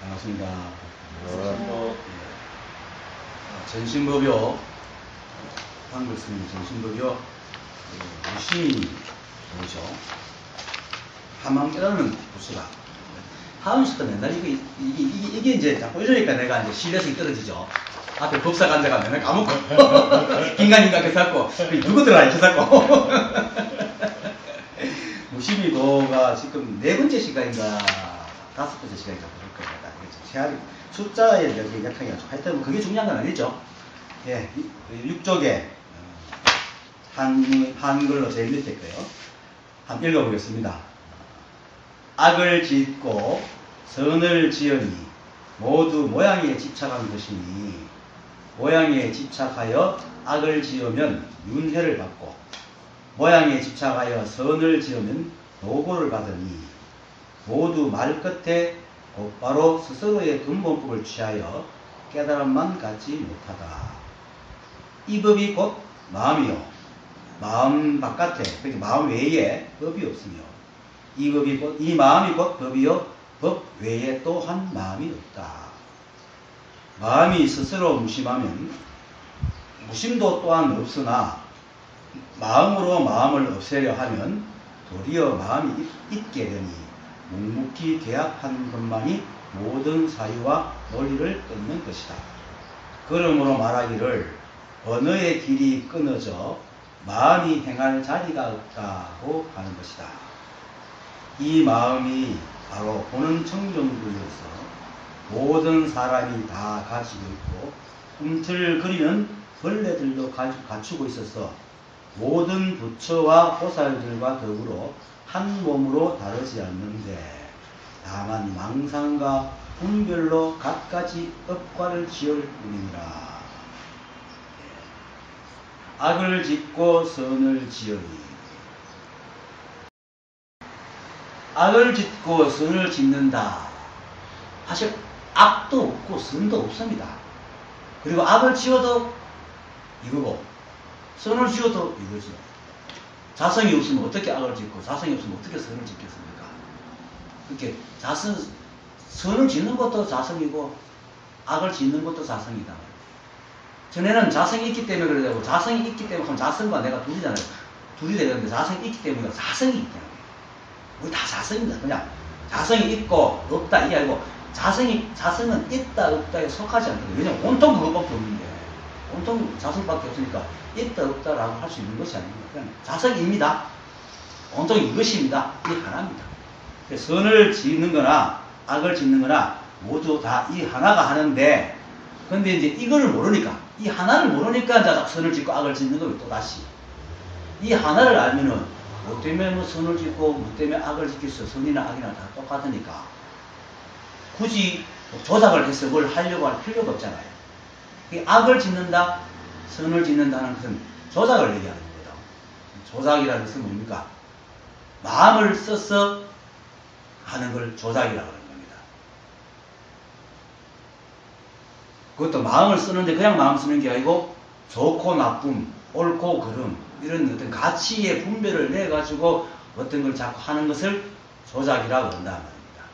반갑습니다. 전신법요, 한글 쓰는 전신법요, 무심이 뭐죠? 한마음 깨닫는 부수다. 하은씨도 맨날 이게 이제 자꾸 이러니까 내가 이제 신뢰성이 떨어지죠. 앞에 법사가 앉아가 맨날 까먹고, 긴가민가 해서갖고, 누구들아 이렇게 해서갖고. 무심이도가 지금 4번째 시간인가 5번째 시간인가 그럴 겁니다. 세알이 숫자에 여기 약하게 하죠. 하여튼 그게 중요한 건 아니죠. 예, 6쪽에 한글로 제일 밑에 거요. 한번 읽어보겠습니다. 악을 짓고 선을 지으니 모두 모양에 집착한 것이니 모양에 집착하여 악을 지으면 윤회를 받고 모양에 집착하여 선을 지으면 노고를 받으니 모두 말끝에 곧바로 스스로의 근본법을 취하여 깨달음만 갖지 못하다. 이 법이 곧 마음이요. 마음 바깥에, 그러니까 마음 외에 법이 없으며 이 마음이 곧 법이요. 법 외에 또한 마음이 없다. 마음이 스스로 무심하면 무심도 또한 없으나 마음으로 마음을 없애려 하면 도리어 마음이 있게 되니 묵묵히 계약한 것만이 모든 사유와 논리를 끊는 것이다. 그러므로 말하기를 언어의 길이 끊어져 마음이 행할 자리가 없다고 하는 것이다. 이 마음이 바로 보는 청정구에서 모든 사람이 다 가지고 있고 꿈틀거리는 벌레들도 갖추고 있어서 모든 부처와 보살들과 더불어 한 몸으로 다르지 않는데 다만 망상과 분별로 갖가지 업과를 지을 뿐이니라. 악을 짓고 선을 지으니 악을 짓고 선을 짓는다. 사실 악도 없고 선도 없습니다. 그리고 악을 지어도 이거고 선을 지어도 이거죠. 자성이 없으면 어떻게 악을 짓고 자성이 없으면 어떻게 선을 짓겠습니까? 그렇게 선을 짓는 것도 자성이고 악을 짓는 것도 자성이다. 전에는 자성이 있기 때문에 그래야 되고 자성이 있기 때문에 그럼 자성과 내가 둘이잖아요. 둘이 되는데 자성이 있기 때문에 자성이 있다는 거예요. 우리 다 자성입니다. 그냥 자성이 있고 없다 이게 아니고 자성은 있다 없다에 속하지 않거든요. 왜냐면 온통 그것밖에 없는데 온통 자성밖에 없으니까 있다 없다라고 할 수 있는 것이 아닙니다. 그냥 자성입니다. 온통 이것입니다. 이 하나입니다. 선을 짓는 거나 악을 짓는 거나 모두 다 이 하나가 하는데 근데 이제 이거를 모르니까 이 하나를 모르니까 이제 선을 짓고 악을 짓는 거예요. 또 다시 이 하나를 알면은 뭐 때문에 뭐 선을 짓고 뭐 때문에 악을 짓겠어. 선이나 악이나 다 똑같으니까 굳이 조작을 해서 뭘 하려고 할 필요가 없잖아요. 이 악을 짓는다, 선을 짓는다는 것은 조작을 얘기하는 겁니다. 조작이라는 것은 뭡니까? 마음을 써서 하는 걸 조작이라고 하는 겁니다. 그것도 마음을 쓰는데 그냥 마음 쓰는 게 아니고 좋고 나쁨, 옳고 그름 이런 어떤 가치의 분별을 내가지고 어떤 걸 자꾸 하는 것을 조작이라고 한다는 겁니다.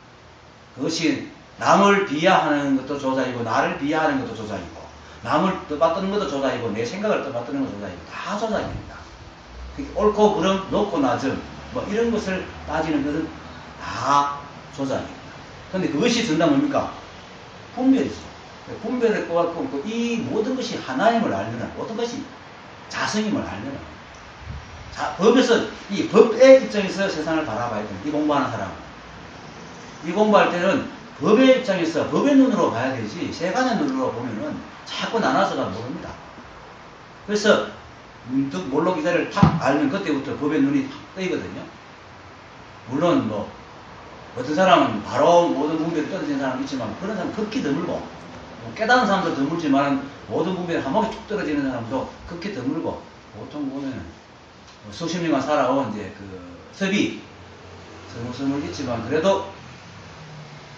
그것이 남을 비하하는 것도 조작이고 나를 비하하는 것도 조작이고 남을 떠받드는 것도 조작이고 내 생각을 떠받드는 것도 조작이고 다 조작입니다. 옳고 그름, 높고 낮음 뭐 이런 것을 따지는 것은 다 조작입니다. 그런데 그것이 정답 뭡니까? 분별이죠. 분별을 꼬았고 이 모든 것이 하나임을 알려는 모든 것이 자성임을 알려는 법에서 이 법의 입장에서 세상을 바라봐야 됩니다. 이 공부하는 사람은 이 공부할 때는 법의 입장에서 법의 눈으로 봐야 되지 세간의 눈으로 보면은 자꾸 나눠서가 모릅니다. 그래서 문득 몰록 이사를 탁 알면 그때부터 법의 눈이 탁 뜨이거든요. 물론 뭐 어떤 사람은 바로 모든 분별이 떨어지는 사람이 있지만 그런 사람은 극히 드물고 깨닫는 사람도 드물지만 모든 분별이 한 번에 툭 떨어지는 사람도 극히 드물고 보통 보면 수십 년간 살아온 이제 그 섭이 스물스물 있지만 그래도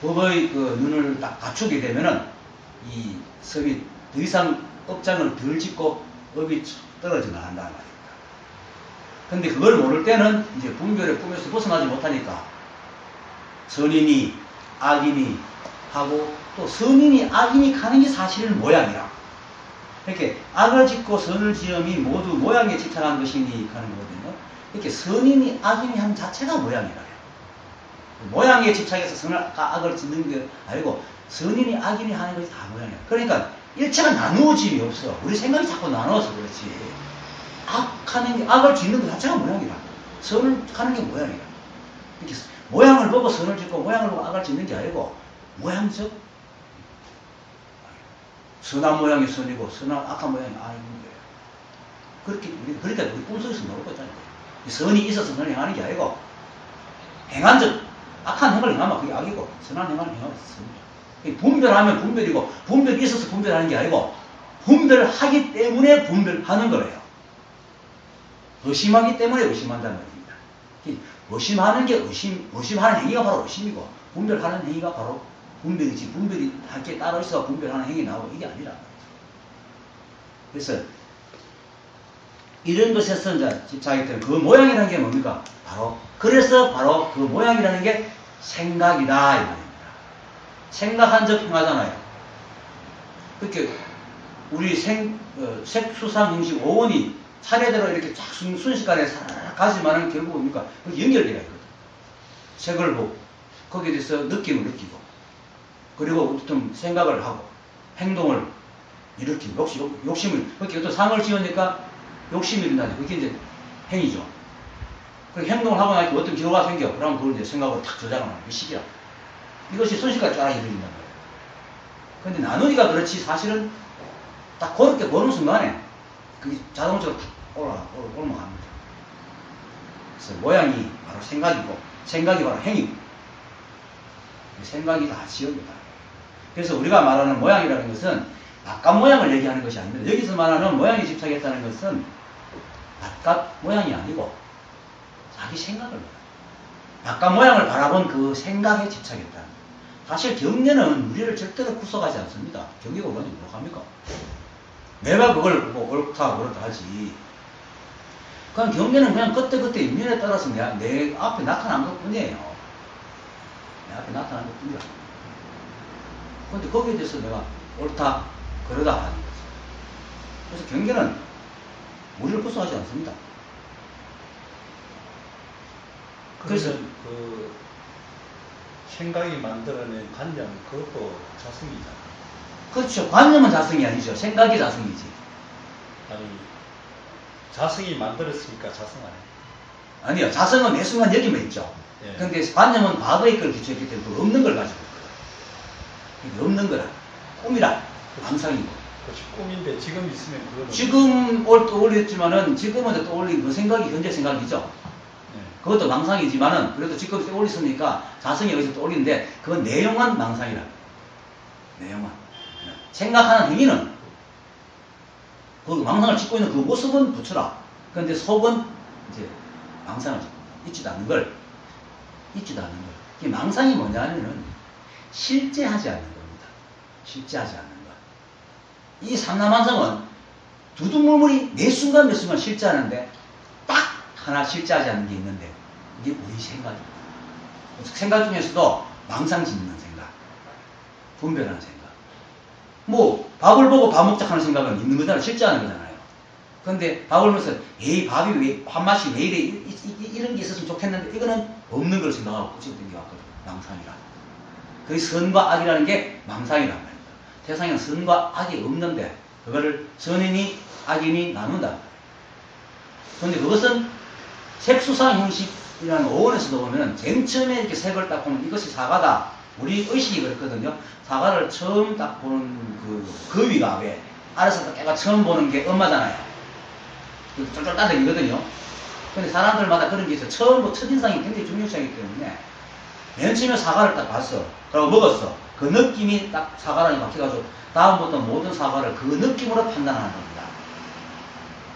법의 그 눈을 딱 갖추게 되면은 이 섭이 더 이상 업장을 덜 짓고 업이 떨어져 나간다는 말입니다. 근데 그걸 모를 때는 이제 분별의 꿈에서 벗어나지 못하니까 선이니 악이니 하고 또 선인이 악인이 가는 게 사실은 모양이라. 이렇게 악을 짓고 선을 지음이 모두 모양에 집착한 것이니 하는 거거든요. 이렇게 선인이 악인이 하는 자체가 모양이라. 모양에 집착해서 선을 악을 짓는 게 아니고 선인이 악인이 하는 것이 다 모양이야. 그러니까 일체가 나누어짐이 없어. 우리 생각이 자꾸 나눠서 그렇지. 악을 짓는 것 자체가 모양이라. 선을 하는 게 모양이라. 이렇게 모양을 보고 선을 짓고 모양을 보고 악을 짓는 게 아니고 모양적 선한 모양이 선이고 선한 악한 모양이 악인 거예요. 그러니까 우리 꿈속에서 놀고 있잖아요. 선이 있어서 선을 행하는 게 아니고 행한적 악한 행을 행하면 그게 악이고 선한 행을 행하면 선이에요. 분별하면 분별이고 분별이 있어서 분별하는 게 아니고 분별하기 때문에 분별하는 거예요. 의심하기 때문에 의심한다는 말입니다. 의심하는 게 의심하는 행위가 바로 의심이고 분별하는 행위가 바로 분별이지. 분별이 함께 따로 있어 분별하는 행위 나오고 이게 아니라. 그래서 이런 것에서 이제 집착이 되는 그 모양이라는 게 뭡니까? 그래서 바로 그 모양이라는 게 생각이다 이 말입니다. 생각한 적 행하잖아요. 그렇게 우리 색수상 형식 5원이 차례대로 이렇게 쫙 순식간에 가지만은 결국 뭡니까? 연결되어 있거든. 색을 보고 거기에 대해서 느낌을 느끼고 그리고 어떤 생각을 하고 행동을 일으키고 욕심을 그렇게 어떤 상을 지으니까 욕심이 일어나죠. 그게 이제 행위죠. 그렇게 행동을 하고 나니까 어떤 기호가 생겨. 그러면 그걸 이제 생각으로 탁 저장을 하는 게 식이야. 이것이 순식간에 쫙 이루어진단 말이에요. 근데 나누기가 그렇지 사실은 딱 그렇게 보는 순간에 그게 자동적으로 탁 올라갑니다. 그래서 모양이 바로 생각이고 생각이 바로 행위고 생각이 다 지역이다. 그래서 우리가 말하는 모양이라는 것은 바깥 모양을 얘기하는 것이 아닙니다. 여기서 말하는 모양에 집착했다는 것은 바깥 모양이 아니고 자기 생각을 말합니다. 바깥 모양을 바라본 그 생각에 집착했다. 사실 경례는 우리를 절대로 구속하지 않습니다. 경계가 뭔지 뭐합니까? 내가 그걸 보고 옳다 그렇다 하지. 그냥 경계는 그냥 그때그때 인연에 따라서 내 앞에 나타난 것 뿐이에요. 내 앞에 나타난 것 뿐이라. 근데 거기에 대해서 내가 옳다 그러다 하는 거죠. 그래서 경계는 우리를 구속하지 않습니다. 그래서 그 생각이 만들어낸 관념 그것도 자성이잖아. 그렇죠. 관념은 자성이 아니죠. 생각이 자성이지. 아니 자성이 만들었으니까 자성 아니에요. 아니요. 자성은 매 순간 여기만 있죠. 그런데 예. 관념은 과거의 걸 기초했기 때문에 없는 걸 가지고 있거든. 없는 거라. 꿈이라. 망상이고. 그렇지. 꿈인데 지금 있으면 그거는 지금 떠올렸지만은 지금은 떠올린 그 생각이 현재 생각이죠. 그것도 망상이지만은 그래도 지금 떠올렸으니까 자성이 여기서 떠올리는데 그건 내용은 망상이라. 내용은. 생각하는 행위는 그 망상을 짓고 있는 그 모습은 부처라. 그런데 속은 이제 망상을 짓고 있지도 않는 걸. 이 망상이 뭐냐면은 실제하지 않는 겁니다. 실제하지 않는 것. 이 삼라만상은 두두물물이 매 순간 실제하는데 딱 하나 실제하지 않는 게 있는데 이게 우리 생각입니다. 생각 중에서도 망상 짓는 생각, 분별하는 생각. 뭐 밥을 보고 밥 먹자 하는 생각은 있는 거잖아요. 실제하는 거잖아요. 그런데 밥을 먹으면서 에이 밥이 왜 밥맛이 왜 이래 이런 게 있었으면 좋겠는데 이거는 없는 걸 생각하고 꾸준히 왔거든. 망상이라. 그 선과 악이라는 게 망상이란 말입니다. 세상에는 선과 악이 없는데 그거를 선인이 악인이 나눈다. 그런데 그것은 색수상 형식이라는 어원에서도 보면 맨 처음에 이렇게 색을 딱 보면 이것이 사과다. 우리 의식이 그렇거든요. 사과를 처음 딱 보는 그 위가 왜 아래서 딱 깨가 처음 보는 게 엄마잖아요. 쫄쫄 따뜻이거든요. 근데 사람들마다 그런 게 있어요. 처음부터 첫인상이 굉장히 중요시하기 때문에 맨 처음에 사과를 딱 봤어. 그리고 먹었어. 그 느낌이 딱 사과랑이 바뀌어가지고 다음부터 모든 사과를 그 느낌으로 판단하는 겁니다.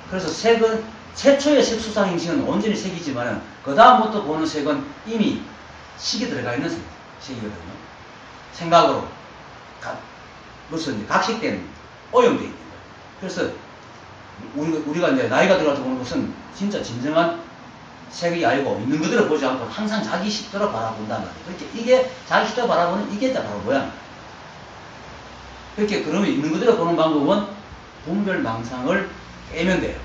그래서 색은 최초의 색수상 형식은 온전히 색이지만은 그 다음부터 보는 색은 이미 식이 들어가 있는 색이거든요. 생각으로 무슨 각식된 오염되어 있는 거예요. 그래서 우리가 이제 나이가 들어서 보는 것은 진짜 진정한 색이 아니고 있는 그대로 보지 않고 항상 자기 식대로 바라본다는 거예요. 그렇게 이게 자기 식대로 바라보는 이게 바로 모양. 그렇게 그러면 있는 그대로 보는 방법은 분별망상을 깨면 돼요.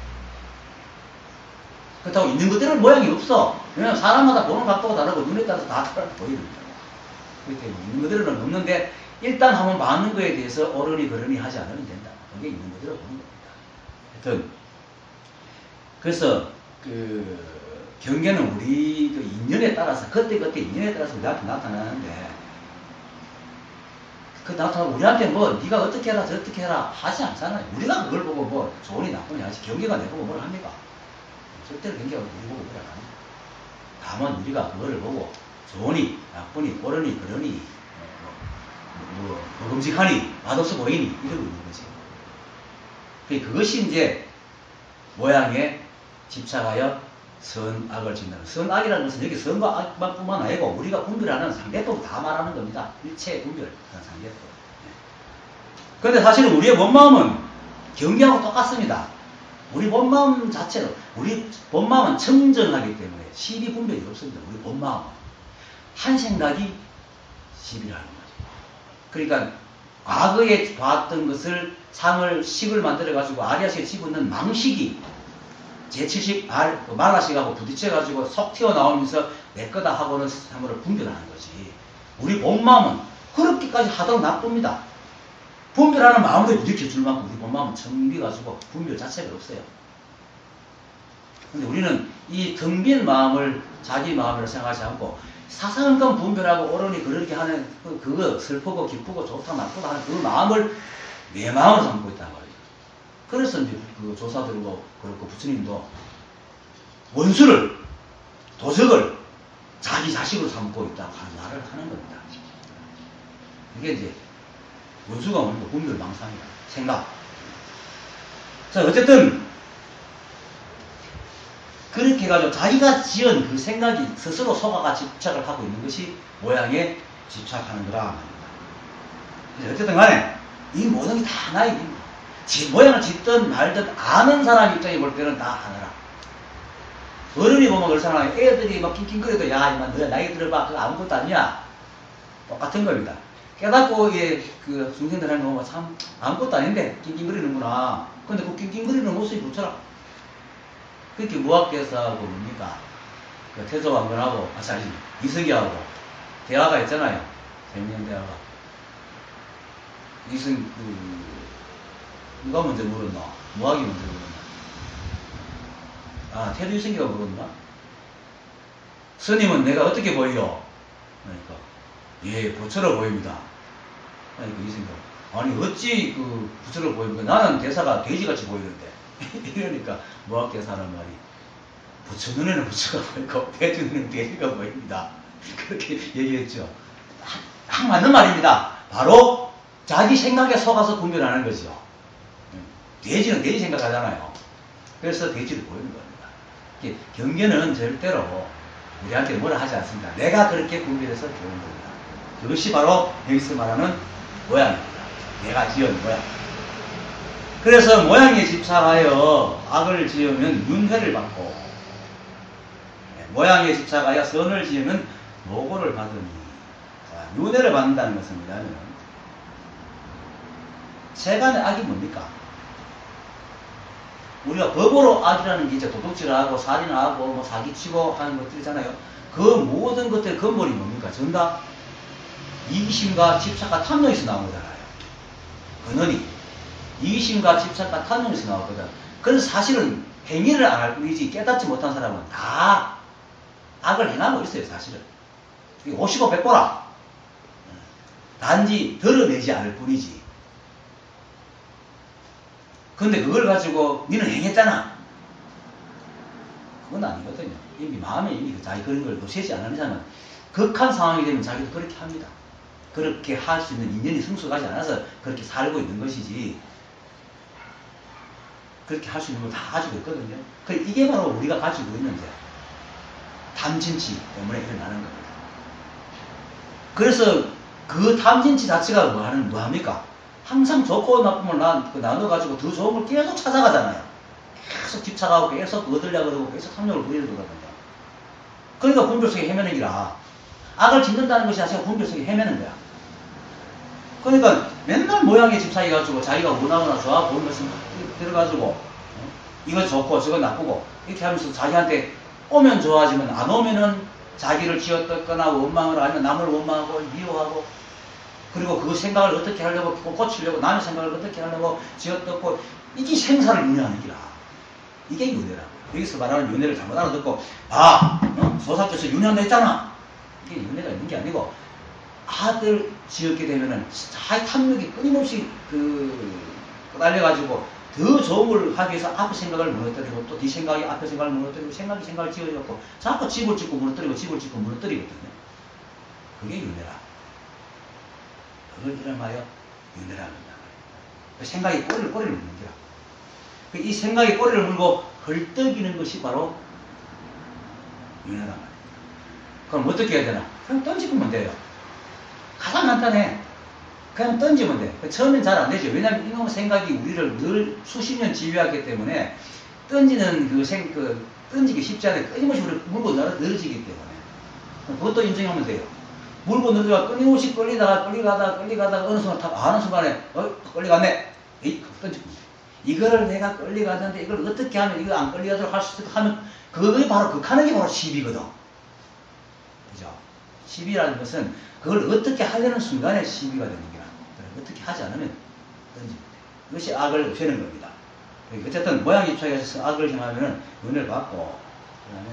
그렇다고 있는 그대로 모양이 없어. 왜냐면 사람마다 보는 각도가 다르고 눈에 따라서 다 다르게 보이거든요. 그렇게 있는 그대로는 없는데 일단 한번 봐는 거에 대해서 어른이 그러니 하지 않으면 된다. 그게 있는 그대로 보는 겁니다. 하여튼 그래서 그 경계는 우리 그 인연에 따라서 그때그때 인연에 따라서 우리한테 나타나는데 그 나타나고 우리한테 뭐 네가 어떻게 해라 저렇게 해라 하지 않잖아요. 우리가 그걸 보고 뭐 좋으니 나쁘니 하지 경계가 내보고 뭘 합니까? 절대로 경계가 우리 보고 뭘 안 합니다. 다만 우리가 그거를 보고 좋으니 나쁘니 옳으니 그러니 먹음직하니 맛없어 보이니 이러고 있는 거지. 그것이 이제 모양에 집착하여 선악을 짓는다. 선악이라는 것은 여기 선과 악뿐만 아니고 우리가 분별하는 상대법 다 말하는 겁니다. 일체 분별하는 상대법. 그런데 사실은 우리의 본마음은 경계하고 똑같습니다. 우리 본마음 자체로 우리 본마음은 청정하기 때문에 시비 분별이 없습니다. 우리 본마음은 한 생각이 시비라는 거죠. 그러니까 과거에 봤던 것을 상을 식을 만들어 가지고 아리아식에 집어넣는 망식이 제7식 말라식하고 부딪혀가지고 속 튀어나오면서 내 거다 하고는 상을 분별하는 거지. 우리 본마음은 그렇게까지 하도록 나쁩니다. 분별하는 마음도 부딪혀 줄 만큼 우리 본마음은 청비가지고 분별 자체가 없어요. 근데 우리는 이 텅 빈 마음을 자기 마음으로 생각하지 않고 사상감 분별하고 옳으니 그렇게 하는 그거 슬프고 기쁘고 좋다 나쁘다 하는 그 마음을 내 마음으로 삼고 있단 말이에요. 그래서 이제 그 조사들고 그렇고 부처님도 원수를 도적을 자기 자식으로 삼고 있다고 하는 말을 하는 겁니다. 이게 이제 원수가 뭔가 분별망상이다. 생각. 자 어쨌든 그렇게 해가지고 자기가 지은 그 생각이 스스로 속아가 집착을 하고 있는 것이 모양에 집착하는 거라 말입니다. 어쨌든 간에 이 모든 게 다 하나의 일입니다. 지 모양을 짓든 말든 아는 사람 입장에 볼 때는 다 하나라. 어른이 보면 그렇잖아요. 애들이 막 낑낑거려도 야 이만 너야 나이 들어봐 그거 아무것도 아니야. 똑같은 겁니다. 깨닫고 이게 그 중생들 하는 거 보면 참 아무것도 아닌데 낑낑거리는구나. 근데 그 낑낑거리는 모습이 좋더라. 그렇게 무학교에서하고 뭡니까? 그 태조왕건하고 이승기하고 대화가 있잖아요. 재밌는 대화가. 누가 먼저 물었나? 무학이 먼저 물었나? 태조 이승기가 물었나? 스님은 내가 어떻게 보여? 그러니까 예, 부처로 보입니다. 그러니까 이승기가 아니 어찌 그 부처로 보입니까? 나는 대사가 돼지같이 보이는데 이러니까 무학교에서 하는 말이 부처 눈에는 부처가 보이고 태조 눈에는 돼지가 보입니다. 그렇게 얘기했죠. 딱 맞는 말입니다. 바로 자기 생각에 속아서 분별하는 거죠. 돼지는 돼지 생각하잖아요. 그래서 돼지를 보이는 겁니다. 경계는 절대로 우리한테 뭐라 하지 않습니다. 내가 그렇게 분별해서 보는 겁니다. 그것이 바로 여기서 말하는 모양입니다. 내가 지은 모양. 그래서 모양에 집착하여 악을 지으면 윤회를 받고 모양에 집착하여 선을 지으면 노고를 받으니 윤회를 받는다는 것은 뭐냐면 세간의 악이 뭡니까? 우리가 법으로 악이라는 게 이제 도둑질하고 살인하고 뭐 사기치고 하는 것들이잖아요. 그 모든 것들의 근본이 뭡니까? 전부 다 이기심과 집착과 탐욕에서 나온 거잖아요. 근원이 이기심과 집착과 탐욕에서 나왔거든. 그래서 사실은 행위를 안 할 뿐이지 깨닫지 못한 사람은 다 악을 행하고 있어요. 사실은 55, 100보라 단지 드러내지 않을 뿐이지. 근데 그걸 가지고 니는 행했잖아. 그건 아니거든요. 이미 마음에 이미 자기 그런 걸 노세지 않는 이상은 극한 상황이 되면 자기도 그렇게 합니다. 그렇게 할 수 있는 인연이 성숙하지 않아서 그렇게 살고 있는 것이지 그렇게 할 수 있는 걸 다 가지고 있거든요. 이게 바로 우리가 가지고 있는 탐진치 때문에 일어나는 겁니다. 그래서 그 탐진치 자체가 뭐합니까? 항상 좋고 나쁨을 나눠가지고 더 좋은 걸 계속 찾아가잖아요. 계속 집착하고 계속 얻으려고 그러고 계속 탐욕을 부리려고 그러거든요. 그러니까 분별 속에 헤매는 기라. 악을 짓는다는 것이 자체가 분별 속에 헤매는 거야. 그러니까 맨날 모양의 집착이 가지고 자기가 원하거나 좋아 보는 것은 들어가지고 이거 좋고 저거 나쁘고 이렇게 하면서 자기한테 오면 좋아지면 안 오면은 자기를 쥐어뜯거나 원망을 하면 남을 원망하고 미워하고 그리고 그 생각을 어떻게 하려고 고치려고 남의 생각을 어떻게 하려고 쥐어뜯고 이게 생사를 윤회하는 기라. 이게 윤회라고. 여기서 말하는 윤회를 잘못 알아듣고 소사께서 윤회한다 했잖아. 이게 윤회가 있는 게 아니고 아들 지었게 되면은 자기 탐욕이 끊임없이 날려가지고 더 좋은 걸 하기 위해서 앞에 생각을 무너뜨리고 또 뒤 생각이 앞에 생각을 무너뜨리고 생각이 지어졌고 자꾸 집을 짓고 무너뜨리고 집을 짓고 무너뜨리거든요. 그게 윤회라. 그걸 이름하여 윤회라는 거야. 생각이 꼬리를 물는 거야. 이 생각이 꼬리를 물고 헐떡이는 것이 바로 윤회란 말이야. 그럼 어떻게 해야 되나? 그냥 던지면 돼요. 가장 간단해. 그냥 던지면 돼. 처음엔 잘 안 되죠. 왜냐하면 이놈의 생각이 우리를 늘 수십 년 지배하기 때문에 던지는 던지기 쉽지 않아요. 끊임없이 우리를 물고 늘어지기 때문에. 그것도 인정하면 돼요. 물고 늘어가 끊임없이 끌리다가 어느 순간 딱 아는 순간에 끌려갔네. 에이, 던지고. 이거를 내가 끌려가는데 이걸 어떻게 하면 이거 안 끌려가도록 할 수 있을까 하면 그게 바로 극하는 게 바로 시비거든. 그죠? 시비라는 것은 그걸 어떻게 하려는 순간에 시비가 되는 거야. 어떻게 하지 않으면 던지면 돼. 이것이 악을 없애는 겁니다. 어쨌든 모양 입장에서 악을 행하면은 은혜를 받고, 그 다음에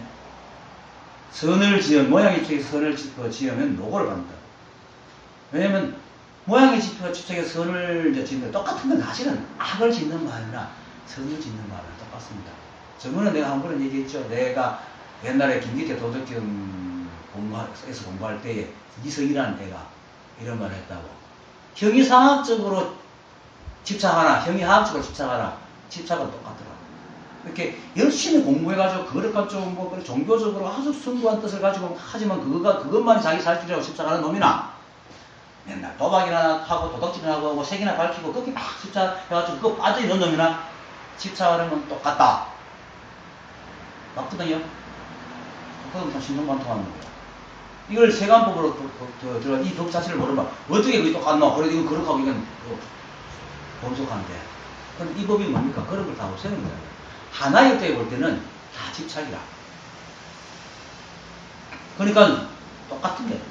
선을 지은, 모양 입장에서 선을 지으면 노고를 받는다. 왜냐면 모양의 집착에서 선을 짓는 똑같은 건 사실은 악을 짓는 마음이나 선을 짓는 마음이나 똑같습니다. 저번에 내가 한 번은 얘기했죠. 내가 옛날에 김기태 도덕경 공부할 때에 이성이라는 애가 이런 말을 했다고. 형이상학적으로 집착하나 형이하학적으로 집착하나 집착은 똑같더라고. 이렇게 열심히 공부해가지고 그거를 가지고 종교적으로 아주 숭고한 뜻을 가지고 하지만 그것만이 자기 살 길이라고 집착하는 놈이나 맨날 도박이나 하고 도덕질이나 하고 색이나 밝히고 그렇게 막 집착해가지고 그거 빠져있는 놈이나 집착하는 건 똑같다. 맞거든요. 그건 다 신동반통하는 거예요. 이걸 세관법으로 들어 이 법 자체를 모르면 어떻게 그게 똑같노? 그래도 이건 거룩하고 이건 범속한데. 그럼 이 법이 뭡니까? 그런 걸 다 없애는 거예요. 하나의 때에 볼 때는 다 집착이라. 그러니까 똑같은 거예요.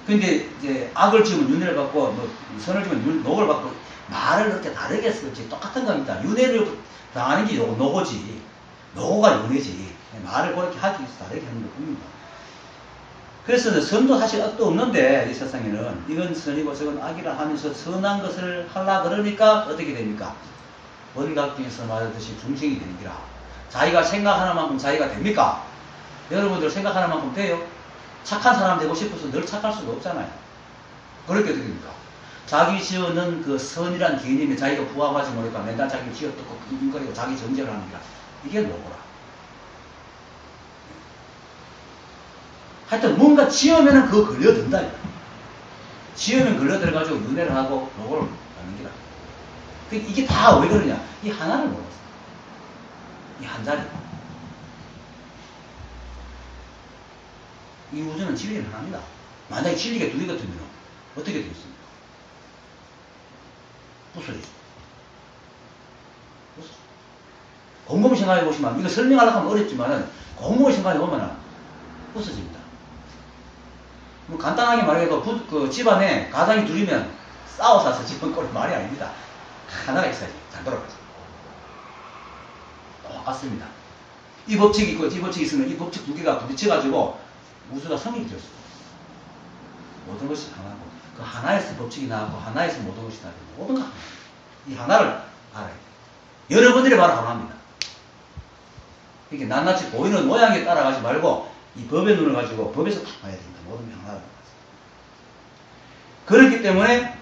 근데 이제 악을 지으면 윤회를 받고 선을 지으면 노고를 받고 말을 그렇게 다르게 했을지 똑같은 겁니다. 윤회를 당하는 게 노고지. 노고가 윤회지. 말을 그렇게 하기 위해서 다르게 하는 것뿐입니다. 그래서 선도 사실 악도 없는데 이 세상에는 이건 선이고 저건 악이라 하면서 선한 것을 하려 그러니까 어떻게 됩니까? 원각중에서 말하듯이 중생이 되는 기라. 자기가 생각하는 만큼 자기가 됩니까? 여러분들 생각하는 만큼 돼요? 착한 사람 되고 싶어서 늘 착할 수가 없잖아요. 그렇게 어떻게 됩니까? 자기 지어는 그 선이란 개념에 자기가 부합하지 못하니까 맨날 자기 지어뜯고 끙끙거리고 자기 정죄를 하는 기라. 이게 노고라. 하여튼 뭔가 지으면은 그거 걸려든다. 지으면 걸려들어가지고 윤회를 하고 노고를 하는 기라. 이게 다 왜 그러냐? 이 하나를 몰랐어. 이 한 자리. 이 우주는 진리는 하나입니다. 만약에 진리가 둘이 같으면 어떻게 되겠습니까? 부서지죠. 곰곰이 생각해 보시면 이거 설명하려고 하면 어렵지만은 곰곰이 생각해 보면은 부서집니다. 뭐 간단하게 말해도 그 집안에 가장이 둘이면 싸워서 집은 꼴 말이 아닙니다. 하나가 있어야지 잘 돌아가죠. 똑같습니다. 이 법칙이 있고 이 법칙이 있으면 이 법칙 두 개가 부딪혀가지고 우주가 성립이 되었어요. 모든 것이 하나고 그 하나에서 법칙이 나왔고 하나에서 모든 것이 나왔고 모든 것 이 하나를 알아야 돼요. 여러분들이 바로 하나입니다. 이렇게 낱낱이 보이는 모양에 따라가지 말고 이 법의 눈을 가지고 법에서 딱 봐야 됩니다. 모든 게 하나가 그렇기 때문에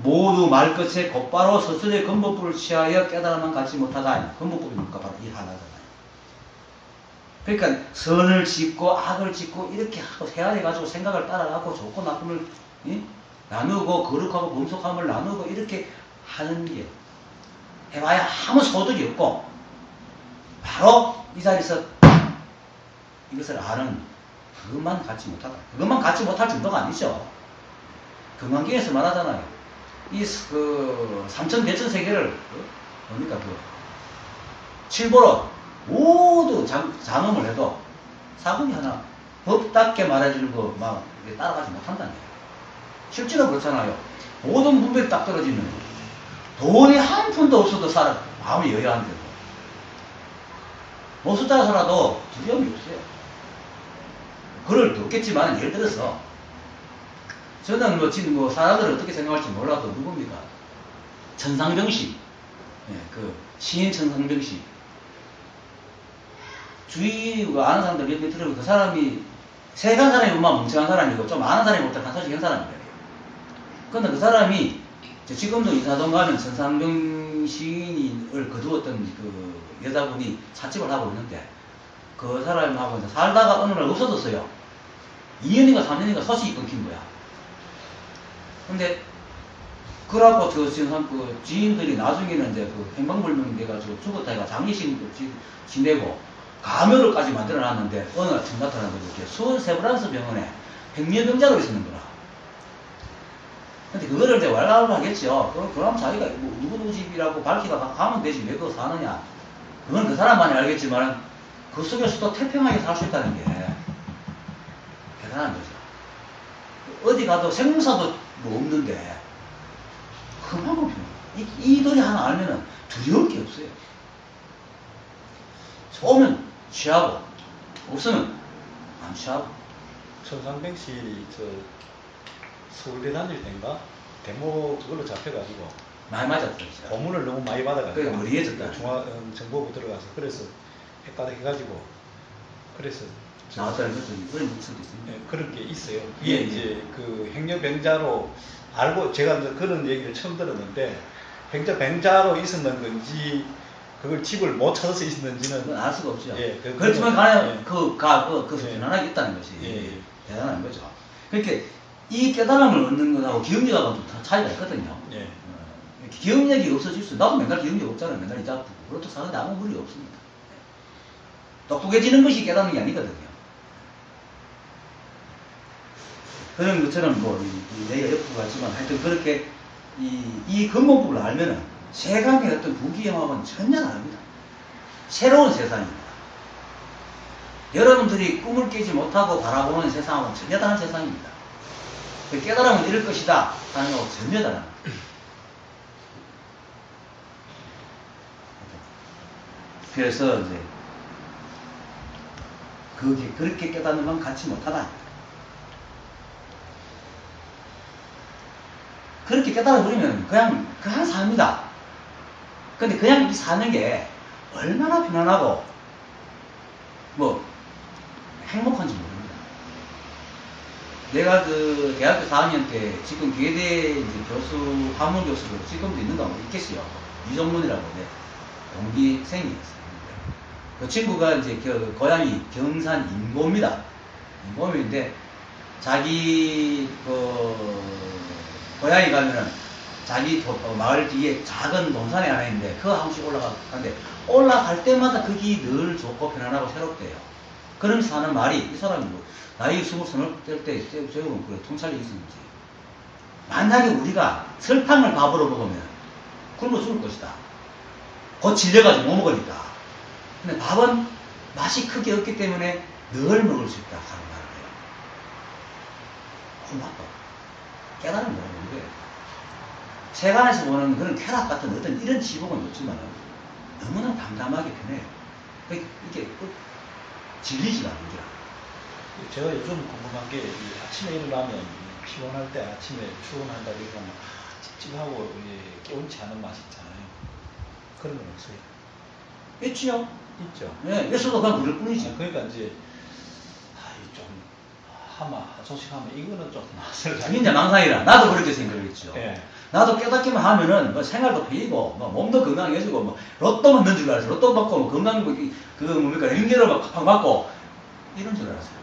모두 말끝에 곧바로 스스로의 근본법을 취하여 깨달음만 갖지 못하다. 근본법이 뭡니까? 바로 이 하나잖아요. 그러니까 선을 짓고 악을 짓고 이렇게 하고 헤아려가지고 생각을 따라가고 좋고 나쁨을 나누고 거룩하고 범속함을 나누고 이렇게 하는 게 해봐야 아무 소득이 없고 바로 이 자리에서 이것을 아는 그것만 갖지 못하다. 그것만 갖지 못할 정도가 아니죠. 금강경에서 말하잖아요. 그 삼천 대천 세계를 뭡니까 그 칠보로 모두 장엄을 해도 사군이 하나 법답게 말해주고 막 따라가지 못한다는 거예요. 실제로 그렇잖아요. 모든 분별이 딱 떨어지면 돈이 한 푼도 없어도 마음이 여유한데도 못 숫자서라도 두려움이 없어요. 그럴 도 없겠지만 예를 들어서 저는 뭐 사람들을 어떻게 생각할지 몰라도 누굽니까? 천상병씨, 그 시인 천상병씨 주위가 아는 사람들 몇 명 들어보면 그 사람이 세간 사람이 얼마나 멍청한 사람이고 좀 아는 사람이 못한 가소식한 사람이에요. 그런데 그 사람이 지금도 인사동 가면 천상병 시인을 거두었던 그 여자분이 찻집을 하고 있는데 그 사람하고 이제 살다가 어느 날 없어졌어요. 2년인가 3년인가 소식이 끊긴 거야. 근데 그래갖고 그 지인들이 나중에는 이제 그 행방불명 돼가지고 죽었다 해가 장례식 지내고 가묘를까지 만들어놨는데 어느 날 처음 나타나는 거죠. 이렇게 수원 세브란스 병원에 백녀병자로 있었는 거라. 근데 그거를 이제 왈가왈부 하겠죠. 그럼 자기가 뭐 누구 집이라고 밝히다가 가면 되지 왜 그거 사느냐. 그건 그 사람만이 알겠지만 그 속에서도 태평하게 살 수 있다는 게 대단한 거죠. 어디 가도 생사도 뭐 없는데 그만큼 이 돈이 하나 알면은 두려울 게 없어요. 오면 취하고 없으면 안 취하고. 천상병씨 저 서울대 다닐 때인가 데모 그걸로 잡혀가지고 많이 맞았죠. 고문을 너무 많이 받아가지고 무리해졌다. 정보부 들어가서 그래서 헷갈해가지고 그래서 나왔다는 것도 이런 뉴스도 있습니다. 네, 그런 게 있어요. 이게 이제 그 행여병자로 알고 제가 이제 그런 얘기를 처음 들었는데 병자로 있었는 건지 그걸 집을 못 찾아서 있었는지는 알 수가 없죠. 예, 그렇지만 간에 예. 그 편안하게 있다는 것이 예. 대단한 거죠. 그렇게 이 깨달음을 얻는 것하고 기억력하고 좀 차이가 있거든요. 예. 기억력이 없어질 수, 나도 맨날 기억력 없잖아요. 맨날 이제 아프고. 그렇다고 사는데 아무 무리 없습니다. 똑똑해지는 것이 깨닫는 게 아니거든요. 그런 것처럼 뭐, 내가 옆으로 갔지만 하여튼 그렇게 이 근본법을 알면은 세간의 어떤 부귀영화는 전혀 다릅니다. 새로운 세상입니다. 여러분들이 꿈을 깨지 못하고 바라보는 세상은 전혀 다른 세상입니다. 깨달으면 이럴 것이다 하는 것하고 전혀 다릅니다. 그래서 이제 그게 그렇게 깨닫는 건 갖지 못하다. 그렇게 깨달아버리면 그냥 삽니다. 근데 그냥 사는 게 얼마나 편안하고 뭐 행복한지 모릅니다. 내가 그 대학교 4학년 때 지금 계대 이제 교수, 한문 교수로 지금도 있는가 뭐 있겠어요. 이정문이라고 동기생이었어요. 그 친구가 이제 고향이 경산 인고입니다. 인고인데 자기 고향에 가면은 자기 마을 뒤에 작은 동산이 하나 있는데 그거 한 번씩 올라가는데 올라갈 때마다 거기 늘 좋고 편안하고 새롭대요. 그러면서 하는 말이 이 사람이 뭐 나이 20살 때 제가 그래 통찰이 있었는지 만약에 우리가 설탕을 밥으로 먹으면 굶어 죽을 것이다. 곧 질려가지고 못 먹으니까. 근데 밥은 맛이 크게 없기 때문에 늘 먹을 수 있다 하는 말을 해요. 맞다. 깨달은 거예요. 세간에서 보는 그런 쾌락 같은 어떤 이런 지복은 없지만 너무나 담담하게 편해요. 이게 질리지가 않는 게. 제가 요즘 궁금한 게 아침에 일어나면 피곤할 때 아침에 출근한다 이러면 찝찝하고 깨운치 않은 맛이 있잖아요. 그런 건 없어요. 있지요. 있죠. 네, 있어도 그냥 그럴 뿐이지. 그러니까 이제 좀 소식하면 이거는 좀 맛을 이제 망상이라. 나도 그렇게 생각했죠. 네. 나도 깨닫기만 하면은 뭐 생활도 배이고 뭐 몸도 건강해지고 뭐 로또 맞는 줄 알았어. 로또 받고 뭐 건강 뭡니까 rengen을 막 팍팍 맞고 이런 줄 알았어요.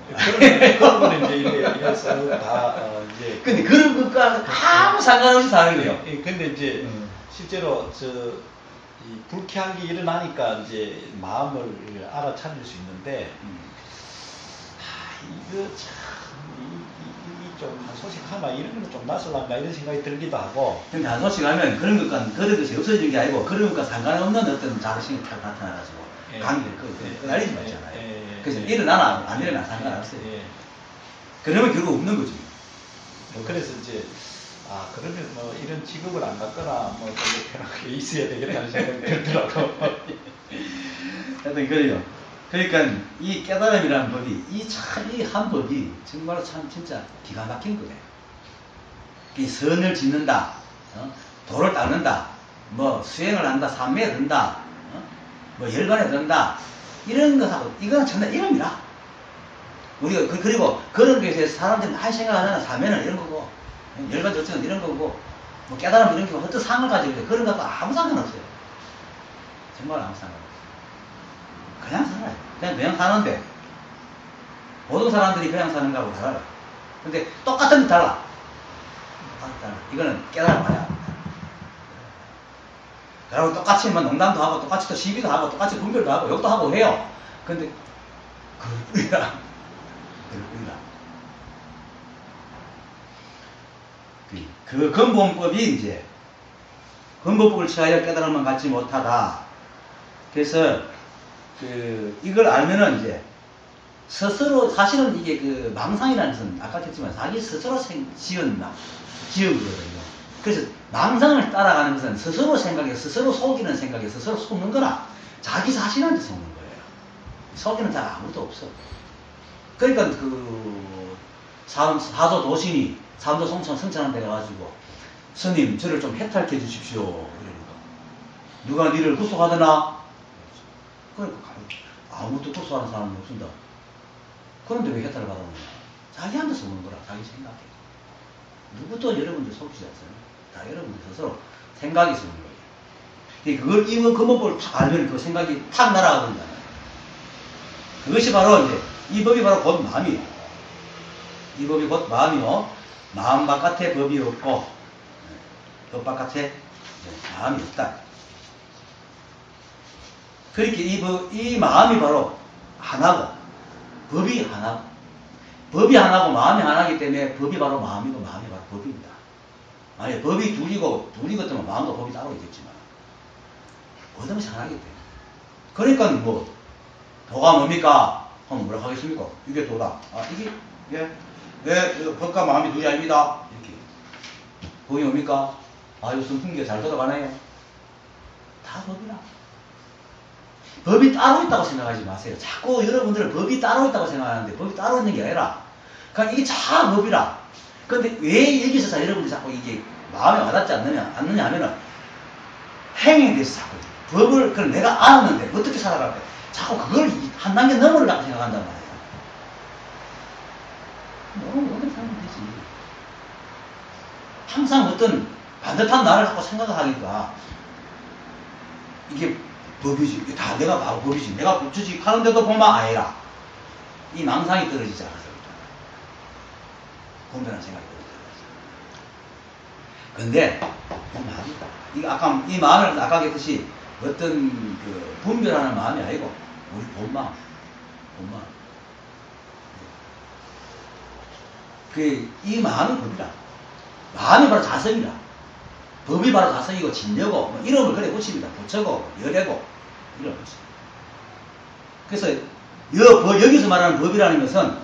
그런 거는 이제 이래서 다 이제. 근데 그런 것과 아무 상관없이 사는 거예요. 근데 이제 실제로 이 불쾌한 게 일어나니까 이제 마음을 알아차릴 수 있는데 이거 참 이 좀 한소식하나 이런 거는 좀 낯설란가 이런 생각이 들기도 하고. 근데 한 소식 하면 그런 것이 없어지는 게 아니고 그런 것과 상관없는 어떤 자극성이 탁 나타나가지고 예. 감기를 날리지 말잖아요. 그래서 예. 일어나나 안 일어나 상관없어요. 예. 그러면 결국 없는 거죠. 그래서 이제 그러면 뭐 이런 직업을 안 갖거나 뭐 되게 편하게 있어야 되겠다는 생각이 들더라고. 하여튼 그래요. 그러니까 이 깨달음이라는 법이 이 한 법이 정말 참 진짜 기가 막힌 거예요. 이 선을 짓는다, 도를 닦는다, 뭐 수행을 한다, 삼매에 든다, 뭐 열반에 든다 이런 것하고 이거는 전부 이름이라. 우리가 그리고 그런 것에 대해서 사람들이 많이 생각하는 사매는 이런 거고 열반 조치는 이런 거고 뭐 깨달음 이런 거고 어떤 상을 가지고 있는데 그런 것과 아무 상관없어요. 정말 아무 상관없어요. 그냥 살아요. 그냥 사는데 모든 사람들이 그냥 사는 거하고 달라요. 근데 똑같은 게 달라. 이거는 깨달아봐야. 그리고 똑같이 뭐 농담도 하고 똑같이 또 시비도 하고 똑같이 분별도 하고 욕도 하고 해요. 근데 그럴 뿐이라. 그 근본법이 이제 근본법을 취하여 깨달음만 갖지 못하다. 그래서 이걸 알면은 이제 스스로 사실은 이게 그 망상이라는 것은 아까 했지만 자기 스스로 지은 거거든요. 그래서 망상을 따라가는 것은 스스로 생각해 스스로 속이는 생각에 스스로 속는 거라 자기 자신한테 속는 거예요. 속이는 자가 아무도 없어. 그러니까 사조 도신이 삼도 성찬한 데 가가지고 스님 저를 좀 해탈해 주십시오. 그러니까 누가 니를 구속하더나? 그러니까 아무도 구속하는 사람이 없습니다. 그런데 왜 해탈을 받았느냐? 자기한테 속는 거라 자기 생각에. 누구도 여러분들 속이지 않습니다. 다 여러분들 스스로 생각이 속는 거예요. 그걸 이 근본법을 탁 알면 그 생각이 탁 날아가거든요. 그것이 바로 이제 이 법이 바로 곧 마음이에요. 이 법이 곧 마음이요. 마음 바깥에 법이 없고 법 바깥에 마음이 없다. 그렇게 이 마음이 바로 하나고 법이 하나고 법이 하나고 마음이 하나이기 때문에 법이 바로 마음이고 마음이 바로 법입니다. 만약에 법이 둘이 같으면 마음과 법이 따로 있겠지만 어둠이 하나이기 때문에. 그러니까 뭐 도가 뭡니까? 하면 뭐라고 하겠습니까? 이게 도다. 이게 법과 마음이 둘이 아닙니다. 이렇게. 법이 뭡니까? 요즘 풍기가 잘 돌아가네요. 다 법이라. 법이 따로 있다고 생각하지 마세요. 자꾸 여러분들은 법이 따로 있다고 생각하는데 법이 따로 있는 게 아니라 그냥 이게 다 법이라. 근데 왜 여기서 여러분들이 자꾸 이게 마음에 와닿지 않느냐 하면은 행위에 대해서 자꾸 법을 그럼 내가 알았는데 어떻게 살아갈까? 자꾸 그걸 한 단계 넘어가려고 생각한단 말이에요. 너무 어떻게 살면 되지. 항상 어떤 반듯한 나를 갖고 생각을 하니까 이게 법이지. 이게 다 내가 바로 법이지. 내가 법주지 하는데도 보면 아니라 이 망상이 떨어지지 않아서 분별한 생각이 떨어지지. 근데 이거 아까 이 마음을 아까 했듯이 어떤 분별하는 마음이 아니고 우리 본마음. 이 마음이 법이라. 마음이 바로 자성이라. 법이 바로 자성이고 진여고 뭐 이름을 그래 붙입니다. 부처고 여대고 이런 것이. 그래서 여기서 말하는 법이라는 것은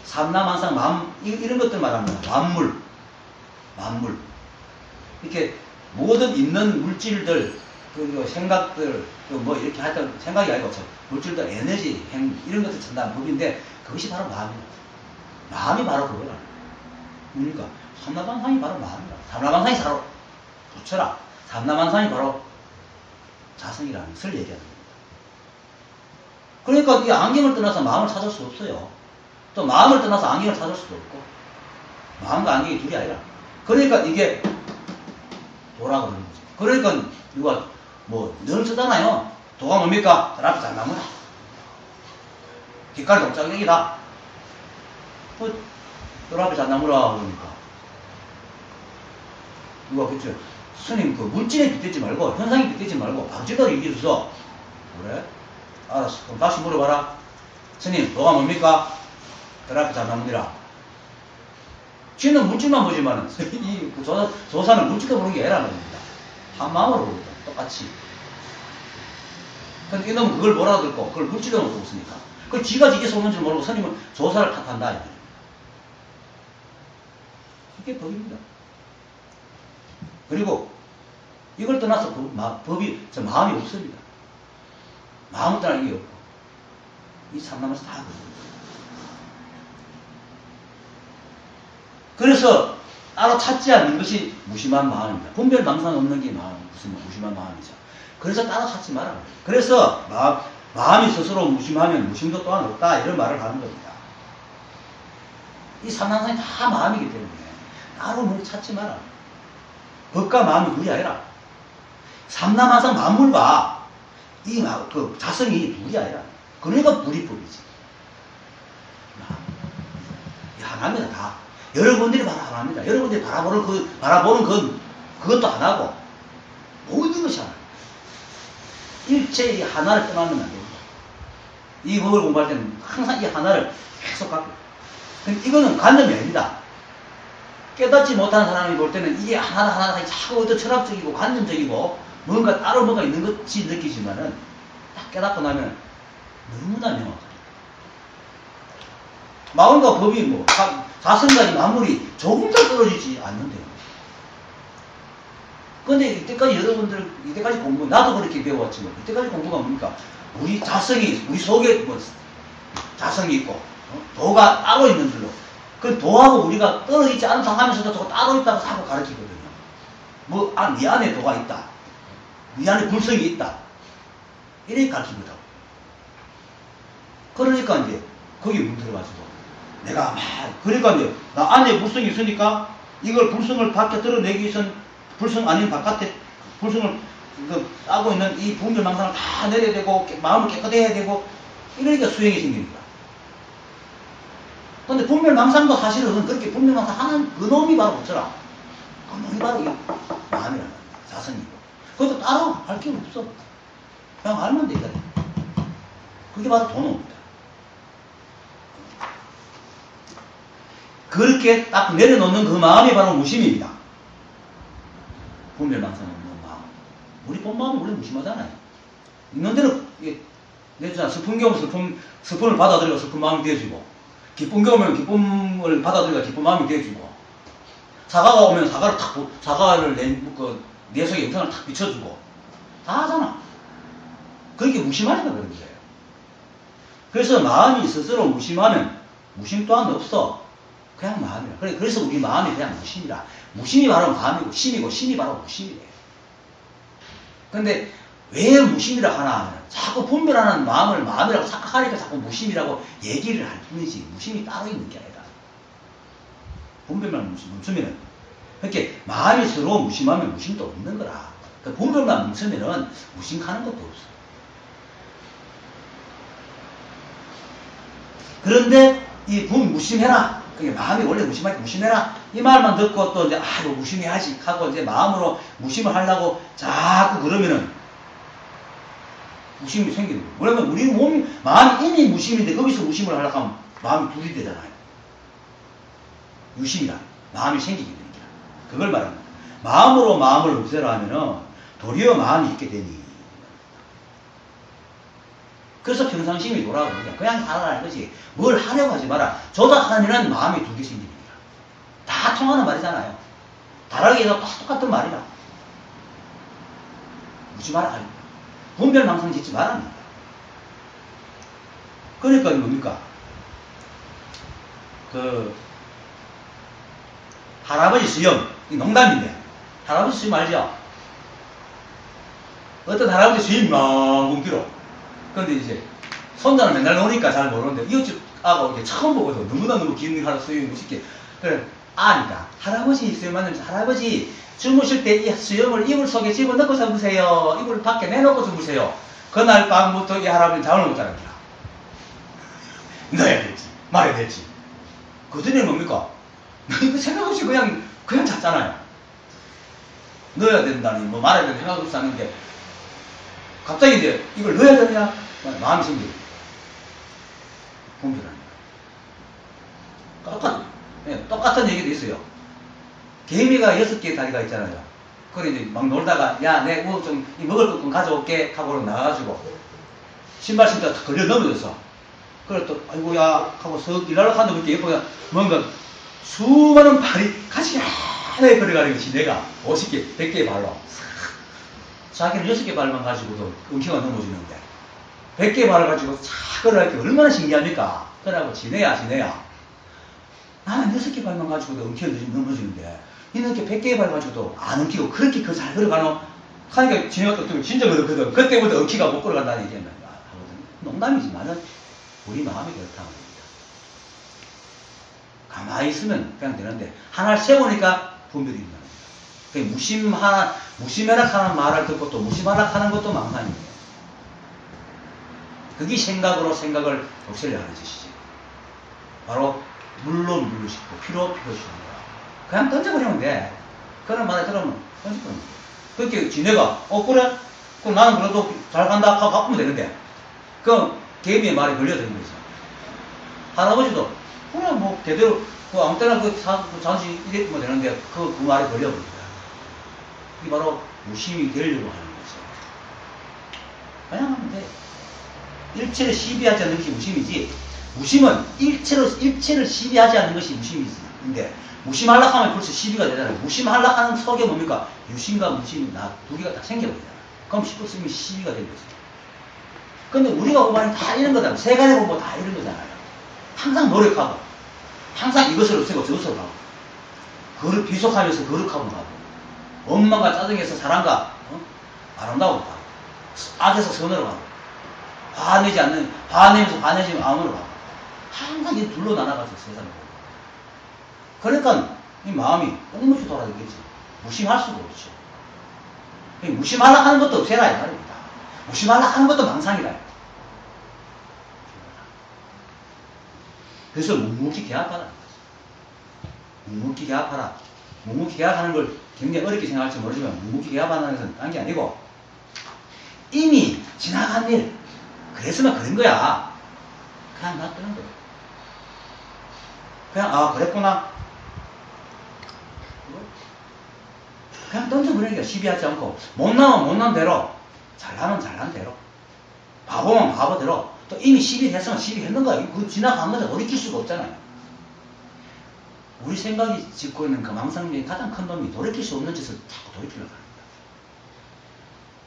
삼라만상 마음 이런 것들 말합니다. 만물 이렇게 모든 있는 물질들 그리고 생각들 뭐 이렇게 하여튼 생각이 아니고 물질들 에너지 이런 것들 전다는 법인데 그것이 바로 마음이다. 마음이 바로 그거라. 그러니까 삼라만상이 바로 마음이다. 삼라만상이 바로 부처라. 삼라만상이 바로 자성이라는 것을 얘기하는 겁니다. 그러니까 이 안경을 떠나서 마음을 찾을 수 없어요. 또 마음을 떠나서 안경을 찾을 수도 없고 마음과 안경이 둘이 아니라. 그러니까 이게 도라고 그러는 거죠. 그러니까 누가 늘 쓰잖아요. 도가 뭡니까? 드랍 장나무다. 뒷갈 동작력이다. 드랍 장나무라 그러니까 누가 그랬죠. 스님 물질에 빗대지 말고 현상에 빗대지 말고 바로 제대로 얘기해 주소. 그래? 알았어. 그럼 다시 물어봐라. 스님 도가 뭡니까? 드랍 장나무니라. 쥐는 물질만 보지만은, 조사는 물질도 보는 게 아니란 말입니다. 한 마음으로 보거든, 똑같이. 근데 이놈은 그걸 뭐라 듣고, 그걸 물질도 못 없으니까. 그 쥐가 지게 쏘는 줄 모르고 스님은 조사를 탓한다, 이거예요. 이게 법입니다. 그리고 이걸 떠나서 법이, 마음이 없습니다. 마음을 떠날 게 없고. 이 삼남에서 다 그렇습니다. 그래서 따로 찾지 않는 것이 무심한 마음입니다. 분별 망상 없는 게 무슨 무심한 마음이죠. 그래서 따로 찾지 마라. 그래서 마음이 스스로 무심하면 무심도 또한 없다, 이런 말을 하는 겁니다. 이 삼남상이 다 마음이기 때문에 따로 뭘 찾지 마라. 법과 마음이 둘이 아니라 삼남하상 만물과 그 자성이 둘이 아니라, 그러니까 불이법이지. 하나입니다, 다. 여러분들이 바로 하나입니다. 여러분들이 바라보는 그것도 하나고, 모든 것이 하나. 일체의 하나를 떠나면 안 됩니다. 이 법을 공부할 때는 항상 이 하나를 계속 갖고. 근데 이거는 관념이 아닙니다. 깨닫지 못하는 사람이 볼 때는 이게 하나하나 자꾸 어떤 철학적이고 관념적이고 뭔가 따로 뭔가 있는 것이 느끼지만은 딱 깨닫고 나면 너무나 명확하다. 마음과 법이 자성과 만물이 조금도 떨어지지 않는데요. 근데 이때까지 여러분들, 이때까지 공부, 나도 그렇게 배워왔지 뭐. 이때까지 공부가 뭡니까? 우리 속에 자성이 있고, 도가 따로 있는 줄로. 그 도하고 우리가 떨어지지 않다 하면서도 저거 따로 있다고 자꾸 가르치거든요. 네 안에 도가 있다. 네 안에 불성이 있다. 이렇게 가르치거든. 그러니까 이제, 거기 문들어가지고, 그러니까 이제, 나 안에 불성이 있으니까, 이걸 불성을 밖에 드러내기 위해서는, 불성 아닌 바깥에, 불성을 따고 있는 이 분별망상을 다 내려야 되고, 마음을 깨끗해야 되고, 이러니까 수행이 생깁니다. 근데 분별망상도 사실은 그렇게 분별망상 하는 그놈이 바로 없더라. 그놈이 바로 이 마음이라는 거야. 자성이고. 그것도 따로 할 게 없어. 그냥 알면 되거든. 그게 바로 도노입니다. 그렇게 딱 내려놓는 그 마음이 바로 무심입니다. 분별망상 없는 마음. 우리 본 마음이 원래 무심하잖아요. 있는 대로, 내주잖아. 슬픈 경우 슬픔을 받아들이고 슬픈 마음이 되어지고, 기쁜 경우면 기쁨을 받아들이고 기쁜 마음이 되어지고, 사과가 오면 사과를 내 속에 영상을 탁 비춰주고, 다 하잖아. 그렇게 무심하니까 그런 거예요. 그래서 마음이 스스로 무심하면 무심 또한 없어. 그냥 마음이라. 그래서 우리 마음이 그냥 무심이라. 무심이 바로 마음이고, 심이 바로 무심이래요. 근데 왜 무심이라 하나 하면 자꾸 분별하는 마음을 마음이라고 착각하니까 자꾸 무심이라고 얘기를 할 뿐이지, 무심이 따로 있는 게 아니라. 분별만 멈추면은, 그렇게 마음이 서로 무심하면 무심도 없는 거라. 그러니까 분별만 멈추면은 무심하는 것도 없어. 그런데 이 무심해라. 그게 마음이 원래 무심하니까 무심해라. 이 말만 듣고 또 이제 이거 무심해야지 하고 이제 마음으로 무심을 하려고 자꾸 그러면은 무심이 생기는 거예요. 왜냐면 우리 마음이 이미 무심인데 거기서 무심을 하려고 하면 마음이 둘이 되잖아요. 유심이라. 마음이 생기게 되는 거야. 그걸 말합니다. 마음으로 마음을 없애라 하면은 도리어 마음이 있게 되니. 그래서 평상심이 돌아오니까 그냥 살아라 이거지. 뭘 하려고 하지 마라. 조작하는 마음이 두 개 생깁니다. 다 통하는 말이잖아요. 다르게 해서 똑같은 말이라. 묻지 마라. 분별망상 짓지 말랍니다. 그러니까 뭡니까? 할아버지 수염, 이 농담인데 할아버지 수염 알죠? 어떤 할아버지 수염이 만큼 길어. 근데 이제 손자는 맨날 노니까 잘 모르는데 이웃집 아가 이렇게 처음 보거든. 너무 긴 수염이 멋있게. 그래 아니다. 할아버지 수염 맞는지 할아버지 주무실 때 이 수염을 이불 속에 집어넣고 주무세요. 이불 밖에 내놓고 주무세요. 그날 밤부터 이 할아버지는 잠을 못 자는 거야. 넣어야 되지. 말해야 되지. 그 전에 뭡니까? 이거 생각 없이 그냥 잤잖아요. 넣어야 된다니 말해야 된다는 생각 없이 잤는데 갑자기 이제 이걸 넣어야 되냐? 마음이 생겨요. 분별하는 거야. 똑같아. 예, 똑같은 얘기도 있어요. 개미가 6개의 다리가 있잖아요. 그래 이제 막 놀다가 야, 내 뭐 좀 먹을 것 좀 가져올게 하고 나가가지고 신발 신다 걸려 넘어졌어. 그래 또 아이고야 하고 석 일하러 하는데 그렇게 옆에 뭔가 수많은 발이 같이 하나에 걸어가는 것이 내가 50개, 100개의 발로 자기는 6개 발만 가지고도 엉켜가 넘어지는데 100개 발을 가지고 쫙 걸어갈 게 얼마나 신기합니까? 그러고 지내야 나는 6개 발만 가지고도 엉켜 넘어지는데 이는 이렇게 100개의 발 가지고도 안 엉키고 그렇게 그 잘 걸어가노? 하니까 지네가 또 진짜 그렇거든. 그때부터 엉키가 못 걸어간다는 얘기는 하거든. 농담이지만은 우리 마음이 그렇다는 겁니다. 가만히 있으면 그냥 되는데 하나를 세우니까 분별이 있는 겁니다. 무심해라 하는 말을 듣고 또 무심하라 하는 것도 망상이에요. 그게 생각으로 생각을 없애려 하는 짓이지. 바로 물로 물로 씻고 피로 피로 씻는 거야. 그냥 던져버리면 돼. 그런 말에 들으면 던져버리면 돼. 그렇게 지네가 그래? 그럼 나는 그래도 잘 간다 하고 바꾸면 되는데 그럼 개미의 말에 걸려드는 거죠. 할아버지도 그래 뭐 대대로 아무 때나 잠시 이랬으면 되는데 그 말에 걸려버립니다. 이게 바로 무심이 되려고 하는 거죠. 그냥 하면 돼. 일체를 시비하지 않는 것이 무심이지 무심은 일체를 시비하지 않는 것이 무심인데 무심하려고 하면 벌써 시비가 되잖아요. 무심하려고 하는 속에 뭡니까? 유심과 무심 두 개가 딱 생겨버리잖아요. 그럼 싶었으면 시비가 되는 거죠. 근데 우리가 보면 다 이런 거잖아요. 세 가지 공부 다 이런 거잖아요. 항상 노력하고 항상 이것을 없애고 저것을 하고 그를 비속하면서 거룩하고 가고 원망과 짜증에서 사랑과 아름다움으로 가고 악에서 선으로 가고 화내면서 화내지 마음으로 가고 항상 이 둘로 나눠가지고 세상을 보고 그러니까 이 마음이 똥무지 돌아다니겠지. 무심할 수가 없죠. 무심하려고 하는 것도 없애라 이 말입니다. 무심하려고 하는 것도 망상이다. 그래서 묵묵히 개합하라는 거죠. 묵묵히 개합하라. 묵묵히 개합하는 걸 굉장히 어렵게 생각할지 모르지만 묵묵히 개합하는 것은 딴 게 아니고 이미 지나간 일 그랬으면 그런 거야. 그냥 놔두는 거예요. 그냥 그랬구나. 그냥 던져버리는 거야. 시비하지 않고 못나면 못난 대로 잘나면 잘난 대로 바보면 바보대로 또 이미 시비했으면 시비했는 거야. 그 지나간 거다 돌이킬 수가 없잖아요. 우리 생각이 짓고 있는 그 망상 중에 가장 큰 놈이 돌이킬 수 없는 짓을 자꾸 돌이키려고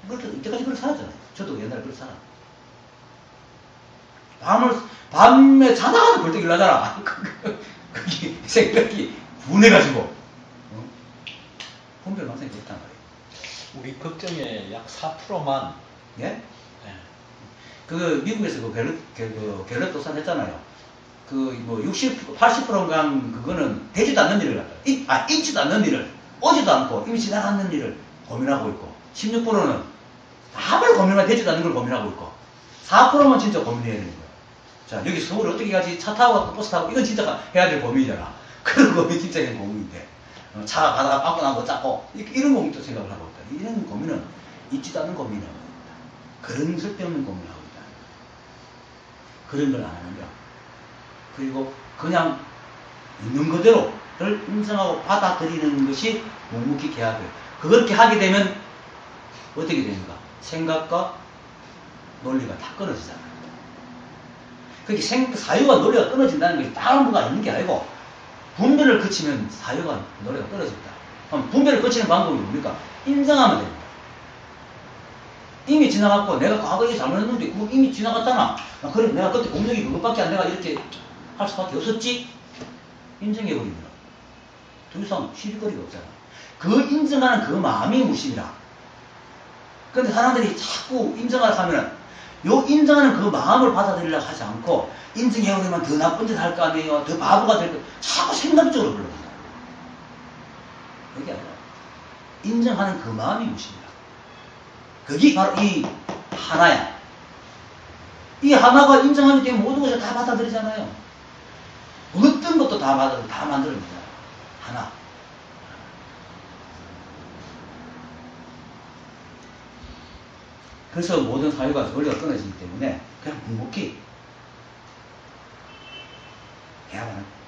합니다. 이때까지 그렇게 살았잖아요. 저도 옛날에 그렇게 살았어요. 밤에 자다가도 벌떡 일어나잖아. 그게 생각이 분해가지고. 분별 망상이 그렇단 말이에요. 우리 걱정의 약 4%만. 예? 네. 그, 미국에서 갤럽 조사 했잖아요. 80%인가 그거는 되지도 않는 일을 있지도 않는 일을, 오지도 않고 이미 지나가는 일을 고민하고 있고, 16%는 아무리 고민만 되지도 않는 걸 고민하고 있고, 4%만 진짜 고민해야 되는 거예요. 자, 여기 서울 어떻게 가지? 차 타고 버스 타고, 이건 진짜 해야 될 고민이잖아. 그런 고민이 진짜 고민인데. 차가 가다가 빵꾸 나고 잡고, 이런 고민도 생각을 하고 있다. 이런 고민은 있지도 않는 고민을 하고 있다. 그런 쓸데없는 고민을 하고 있다. 그런 걸 안 하는 거야. 그리고 그냥 있는 그대로를 인정하고 받아들이는 것이 묵묵히 개합이에요. 그렇게 하게 되면 어떻게 됩니까? 생각과 논리가 다 끊어지잖아요. 그렇게 사유와 논리가 끊어진다는 것이 다른 뭐가 있는 게 아니고 분별을 거치면 사유와 논리가 떨어진다. 그럼 분별을 거치는 방법이 뭡니까? 인정하면 됩니다. 이미 지나갔고 내가 과거에 잘못했는데 그거 이미 지나갔잖아. 그래 내가 그때 공력이 그것밖에 안 내가 이렇게 할 수밖에 없었지? 인정해버리면 더 이상 시비거리가 없잖아. 그 인정하는 그 마음이 무심이라. 근데 사람들이 자꾸 인정하려 하면은 요 인정하는 그 마음을 받아들이려고 하지 않고 인정해버리면 더 나쁜 짓 할 거 아니에요. 더 바보가 될 거. 자꾸 생각적으로 불러간다. 그게 아니라 인정하는 그 마음이 무심이라. 그게 바로 이 하나야. 이 하나가 인정하게 되면 모든 것을 다 받아들이잖아요. 어떤 것도 다 만들어냅니다. 하나. 그래서 모든 사유가 논리가 끊어지기 때문에 그냥 묵묵히 개합하는 거예요.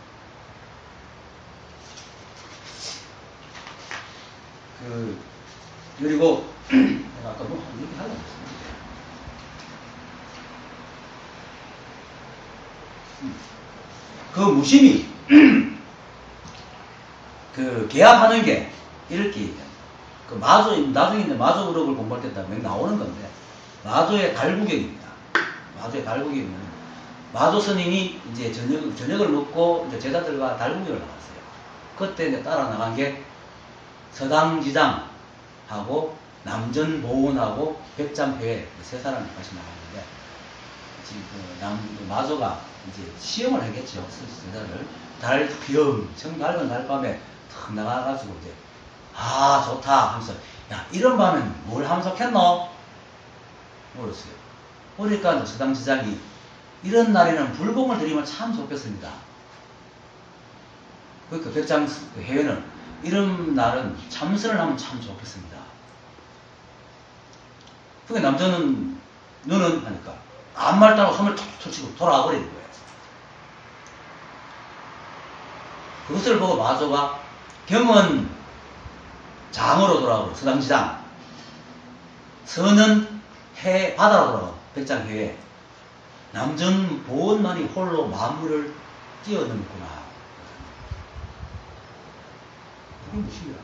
그리고 내가 아까 뭐 이렇게 하려고 했었는데 그 무심히 그 계약하는 게 이렇게 그 마조 나중에 이제 마조 그룹을 공부할 때 나오는 건데 마조의 달구경입니다. 마조의 달구경은 마조 스님이 이제 저녁을 먹고 이제 제자들과 달구경을 나갔어요. 그때 이제 따라 나간 게 서당지장하고 남전보원하고 백장회 세 사람이 같이 나갔는데 지금 그 마조가 이제 시험을 하겠죠. 제자를 엄청 밝은 달밤에 탁 나가가지고 이제 아 좋다 하면서 야 이런 밤엔 뭘 하면 좋겠노? 물었어요. 그러니까 서당지장이 이런 날에는 불공을 드리면 참 좋겠습니다. 그러니까 백장회는 이런 날은 참선을 하면 참 좋겠습니다. 그게 남자는 너는 하니까 아무 말도 안 하고 손을 툭툭 치고 돌아와 버리는 거예요. 그것을 보고 마조가 경은 장으로 돌아오고 서당지장 서는 해 바다로 돌아오고 백장회에 남전 보원만이 홀로 마무를 뛰어넘구나. 그게 무엇이야?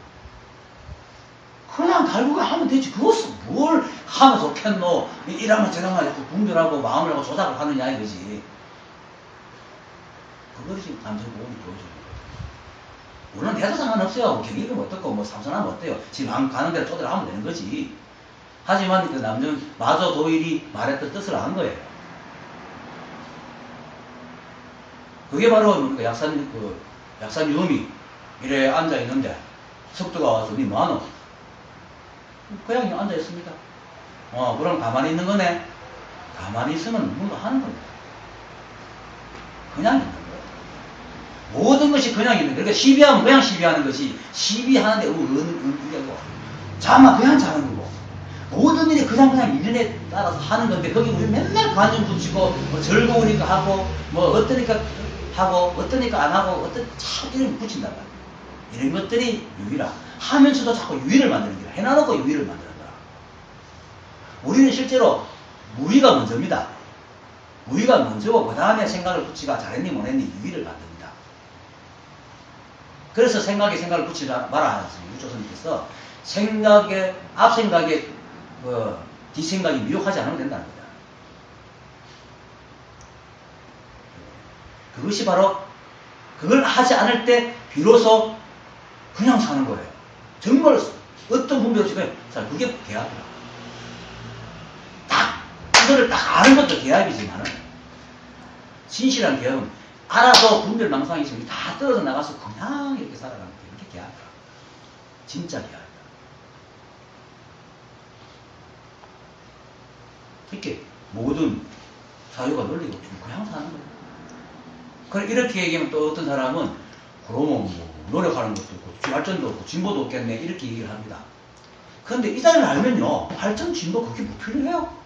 그냥 달구가 하면 되지. 그것은 뭘 하면 좋겠노? 이러면 저러면 자꾸 분별하고 마음을 하고 조작을 하느냐 이거지. 그것이 남전 보원이 보여주는 거예요. 물론 해도 상관없어요. 경이면 어떻고 뭐 삼선하면 어때요? 지금 가는 대로 쪼들어 하면 되는 거지. 하지만 그 남전 마조 도일이 말했던 뜻을 안 거예요. 그게 바로 약산 유음이 이래 앉아 있는데 석두가 와서 니 뭐하노? 그냥 앉아 있습니다. 그럼 가만히 있는 거네. 가만히 있으면 뭔가 하는 겁니다. 그냥 있는 거예요. 모든 것이 그냥 있는 거예요. 그러니까 시비하면 그냥 시비하는 것이 시비하는데 의미하고 자만 그냥 자는 거고 모든 일이 그냥 인연에 따라서 하는 건데 거기 우리 맨날 관심 붙이고 뭐 즐거우니까 하고 뭐 어떠니까 하고 어떠니까 안 하고 참 이런 붙인단 말이야. 이런 것들이 유의라. 하면서도 자꾸 유의를 만드는 거야. 해놔놓고 유의를 만드는 거야. 우리는 실제로 무의가 먼저입니다. 무의가 먼저고 그 다음에 생각을 붙이가 잘했니 못했니 유의를 만듭니다. 그래서 생각을 붙이지 마라 하셨습니다. 유조선님께서 앞 생각에 뒷생각이 미혹하지 않으면 된다는 거다. 그것이 바로 그걸 하지 않을 때 비로소 그냥 사는 거예요. 정말 어떤 분별 없이 그냥 그게 계약이야. 이거를 딱 아는 것도 계약이지만은 진실한 계약은 알아서 분별 망상이 있으면 다 떨어져 나가서 그냥 이렇게 살아가는 게 이게 계약이야. 진짜 계약이야. 이렇게 모든 사유가 논리가 없으면 그냥 사는 거예요. 그래 이렇게 얘기하면 또 어떤 사람은 그러면 뭐 노력하는 것도 없고 발전도 없고 진보도 없겠네 이렇게 얘기를 합니다. 그런데 이 자리를 알면요 발전 진보 그렇게 못 필요해요.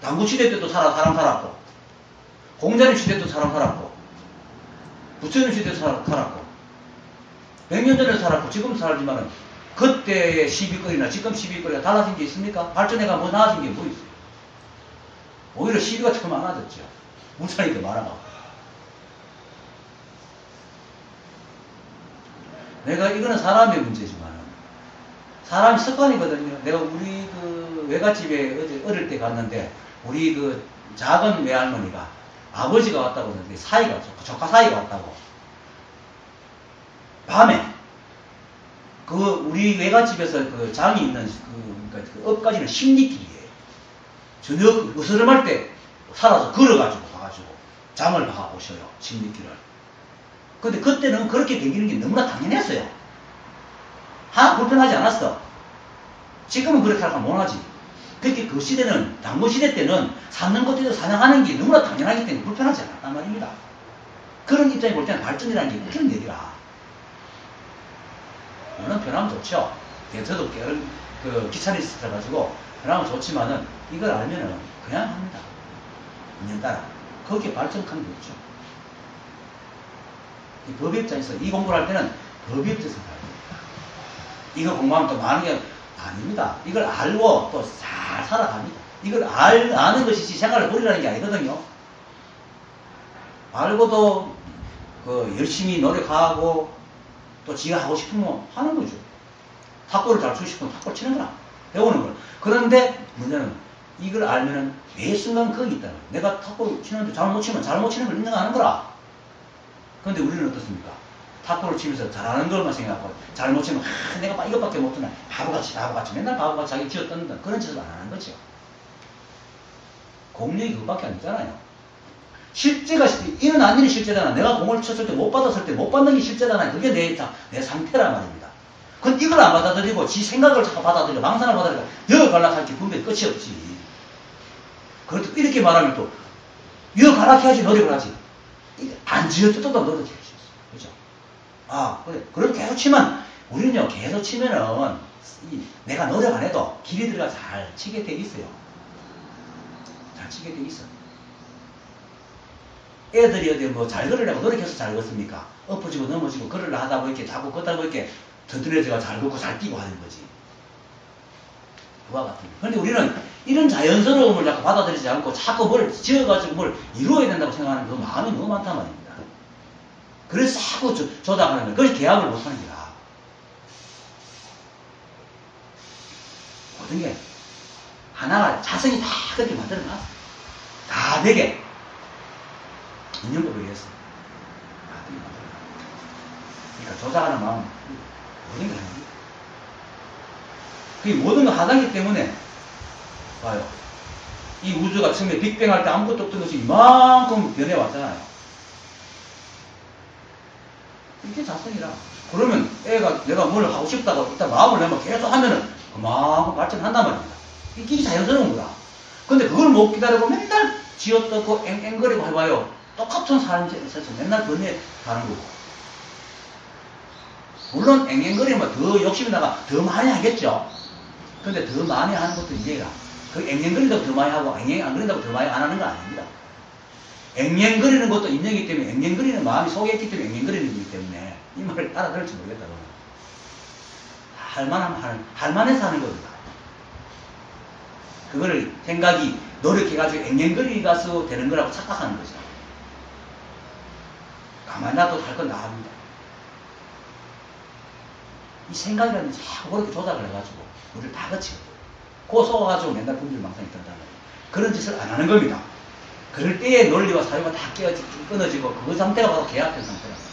당구시대 때도 사람 살았고 공자님 시대 때도 사람 살았고 부처님 시대 때도 살았고 100년 전에 살았고 지금 살지만은 그때의 시비거리나 지금 시비거리가 달라진 게 있습니까? 발전해가 뭐 나아진 게 뭐 있어요? 오히려 시비가 더 많아졌죠. 물살이 더 많아가고. 내가 이거는 사람의 문제지만 사람이 습관이거든요. 내가 우리 그 외갓집에 어제 어릴 때 갔는데 우리 그 작은 외할머니가 아버지가 왔다고 했는데 조카 사이가 왔다고 밤에 그 우리 외갓집에서 그 장이 있는 그러니까 그 업까지는 10리길이에요. 저녁 으스름할 때 살아서 걸어가지고 가가지고 장을 봐가 오셔요. 10리길을. 근데 그때는 그렇게 되기는 게 너무나 당연했어요. 하나 불편하지 않았어. 지금은 그렇게 하면 못하지. 그렇게 그 시대는 당무 시대 때는 사는 곳에서 사냥하는 게 너무나 당연하기 때문에 불편하지 않았단 말입니다. 그런 입장에 볼 때는 발전이라는 게 웃기는 일이라. 물론 변하면 좋죠. 저도 귀찮이 있어가지고 변하면 좋지만은 이걸 알면은 그냥 합니다. 인연 따라. 거기에 발전하는 게 없죠. 이 법의 입장에서 이 공부를 할 때는 법의 입장에서 봐야 됩니다. 이거 공부하면 또 많은 게 아닙니다. 이걸 알고 또 잘 살아갑니다. 이걸 아는 것이지 생활을 버리라는 게 아니거든요. 알고도 열심히 노력하고 또 지가 하고 싶은 거 하는 거죠. 탁구를 잘 치고 싶으면 탁구를 치는 거라. 배우는 걸. 그런데 문제는 이걸 알면은 매 순간 거기 있다. 내가 탁구를 치는데 잘못 치면 잘못 치는 걸 인정하는 거라. 그런데 우리는 어떻습니까? 탁구를 치면서 잘하는 것만 생각하고 잘못 치면 내가 이것밖에 못하나 바보같이 맨날 바보같이 자기 쥐어뜯는다. 그런 짓을 안 하는 거죠. 공력이 그것밖에 아니잖아요. 실제가 일어난 일이 실제잖아. 내가 공을 쳤을 때 못 받았을 때 못 받는 게 실제잖아요. 그게 내 상태란 말입니다. 근데 이걸 안 받아들이고 지 생각을 자꾸 받아들이고 망상을 받아들이고 여 갈락할지 분명히 끝이 없지. 그래도 이렇게 말하면 또 여 갈락해야지 노력을 하지. 안 지어뜯어도 노력할 수 있어. 그죠? 아, 그래. 그렇게 계속 치면 우리는요 계속 치면은 내가 노력 안 해도 길이 들어가 잘 치게 돼 있어요. 잘 치게 돼 있어. 애들이 어디 뭐 잘 걸으려고 노력해서 잘 걷습니까? 엎어지고 넘어지고 걸으려 하다 보니까 자꾸 걷다 보니까 던드려져가 잘 걷고 잘 뛰고 하는 거지. 그와 같은. 그런데 우리는 이런 자연스러움을 자꾸 받아들이지 않고 자꾸 뭘 지어가지고 뭘 이루어야 된다고 생각하는 그 마음이 너무 많단 말입니다. 그래서 자꾸 조작하는 거예요. 그래서 계약을 못하는 거야. 모든 게 하나가 자성이 다 그렇게 만들어놨어. 다 되게. 인연법을 위해서. 그러니까 조작하는 마음, 모든 게 아닙니다. 그게 모든 걸 하다기 때문에, 봐요. 이 우주가 처음에 빅뱅 할 때 아무것도 없던 것이 이만큼 변해왔잖아요. 이게 자성이라. 그러면 애가 내가 뭘 하고 싶다고 일단 마음을 내면 계속 하면은 그만큼 발전한단 말입니다. 이게 자연스러운 거다. 근데 그걸 못 기다리고 맨날 쥐어뜯고 앵앵거리고 해봐요. 똑같은 삶에서 맨날 번뇌 가는 거고. 물론 앵앵거리면 더 욕심이 나가 더 많이 하겠죠. 근데 더 많이 하는 것도 인정이라. 그 앵앵거린다고 더 많이 하고 앵앵 안 거린다고 더 많이 안 하는 거 아닙니다. 앵앵거리는 것도 인정이기 때문에 앵앵거리는 마음이 속에 있기 때문에 앵앵거리는 거기 때문에 이 말을 알아들을지 모르겠다. 할만하면 할만해서 하는 겁니다. 그거를 생각이 노력해가지고 앵앵거리가서 되는 거라고 착각하는 거죠. 가만히 놔둬도 할 건 다 합니다. 이 생각이라는 게 자꾸 그렇게 조작을 해가지고 우리를 다 거치거든요. 그 속아가지고 맨날 분별망상이 뜬단 말이에요. 그런 짓을 안 하는 겁니다. 그럴 때의 논리와 사유가 다 끊어지고 그 상태가 바로 계약된 상태라는 거예요.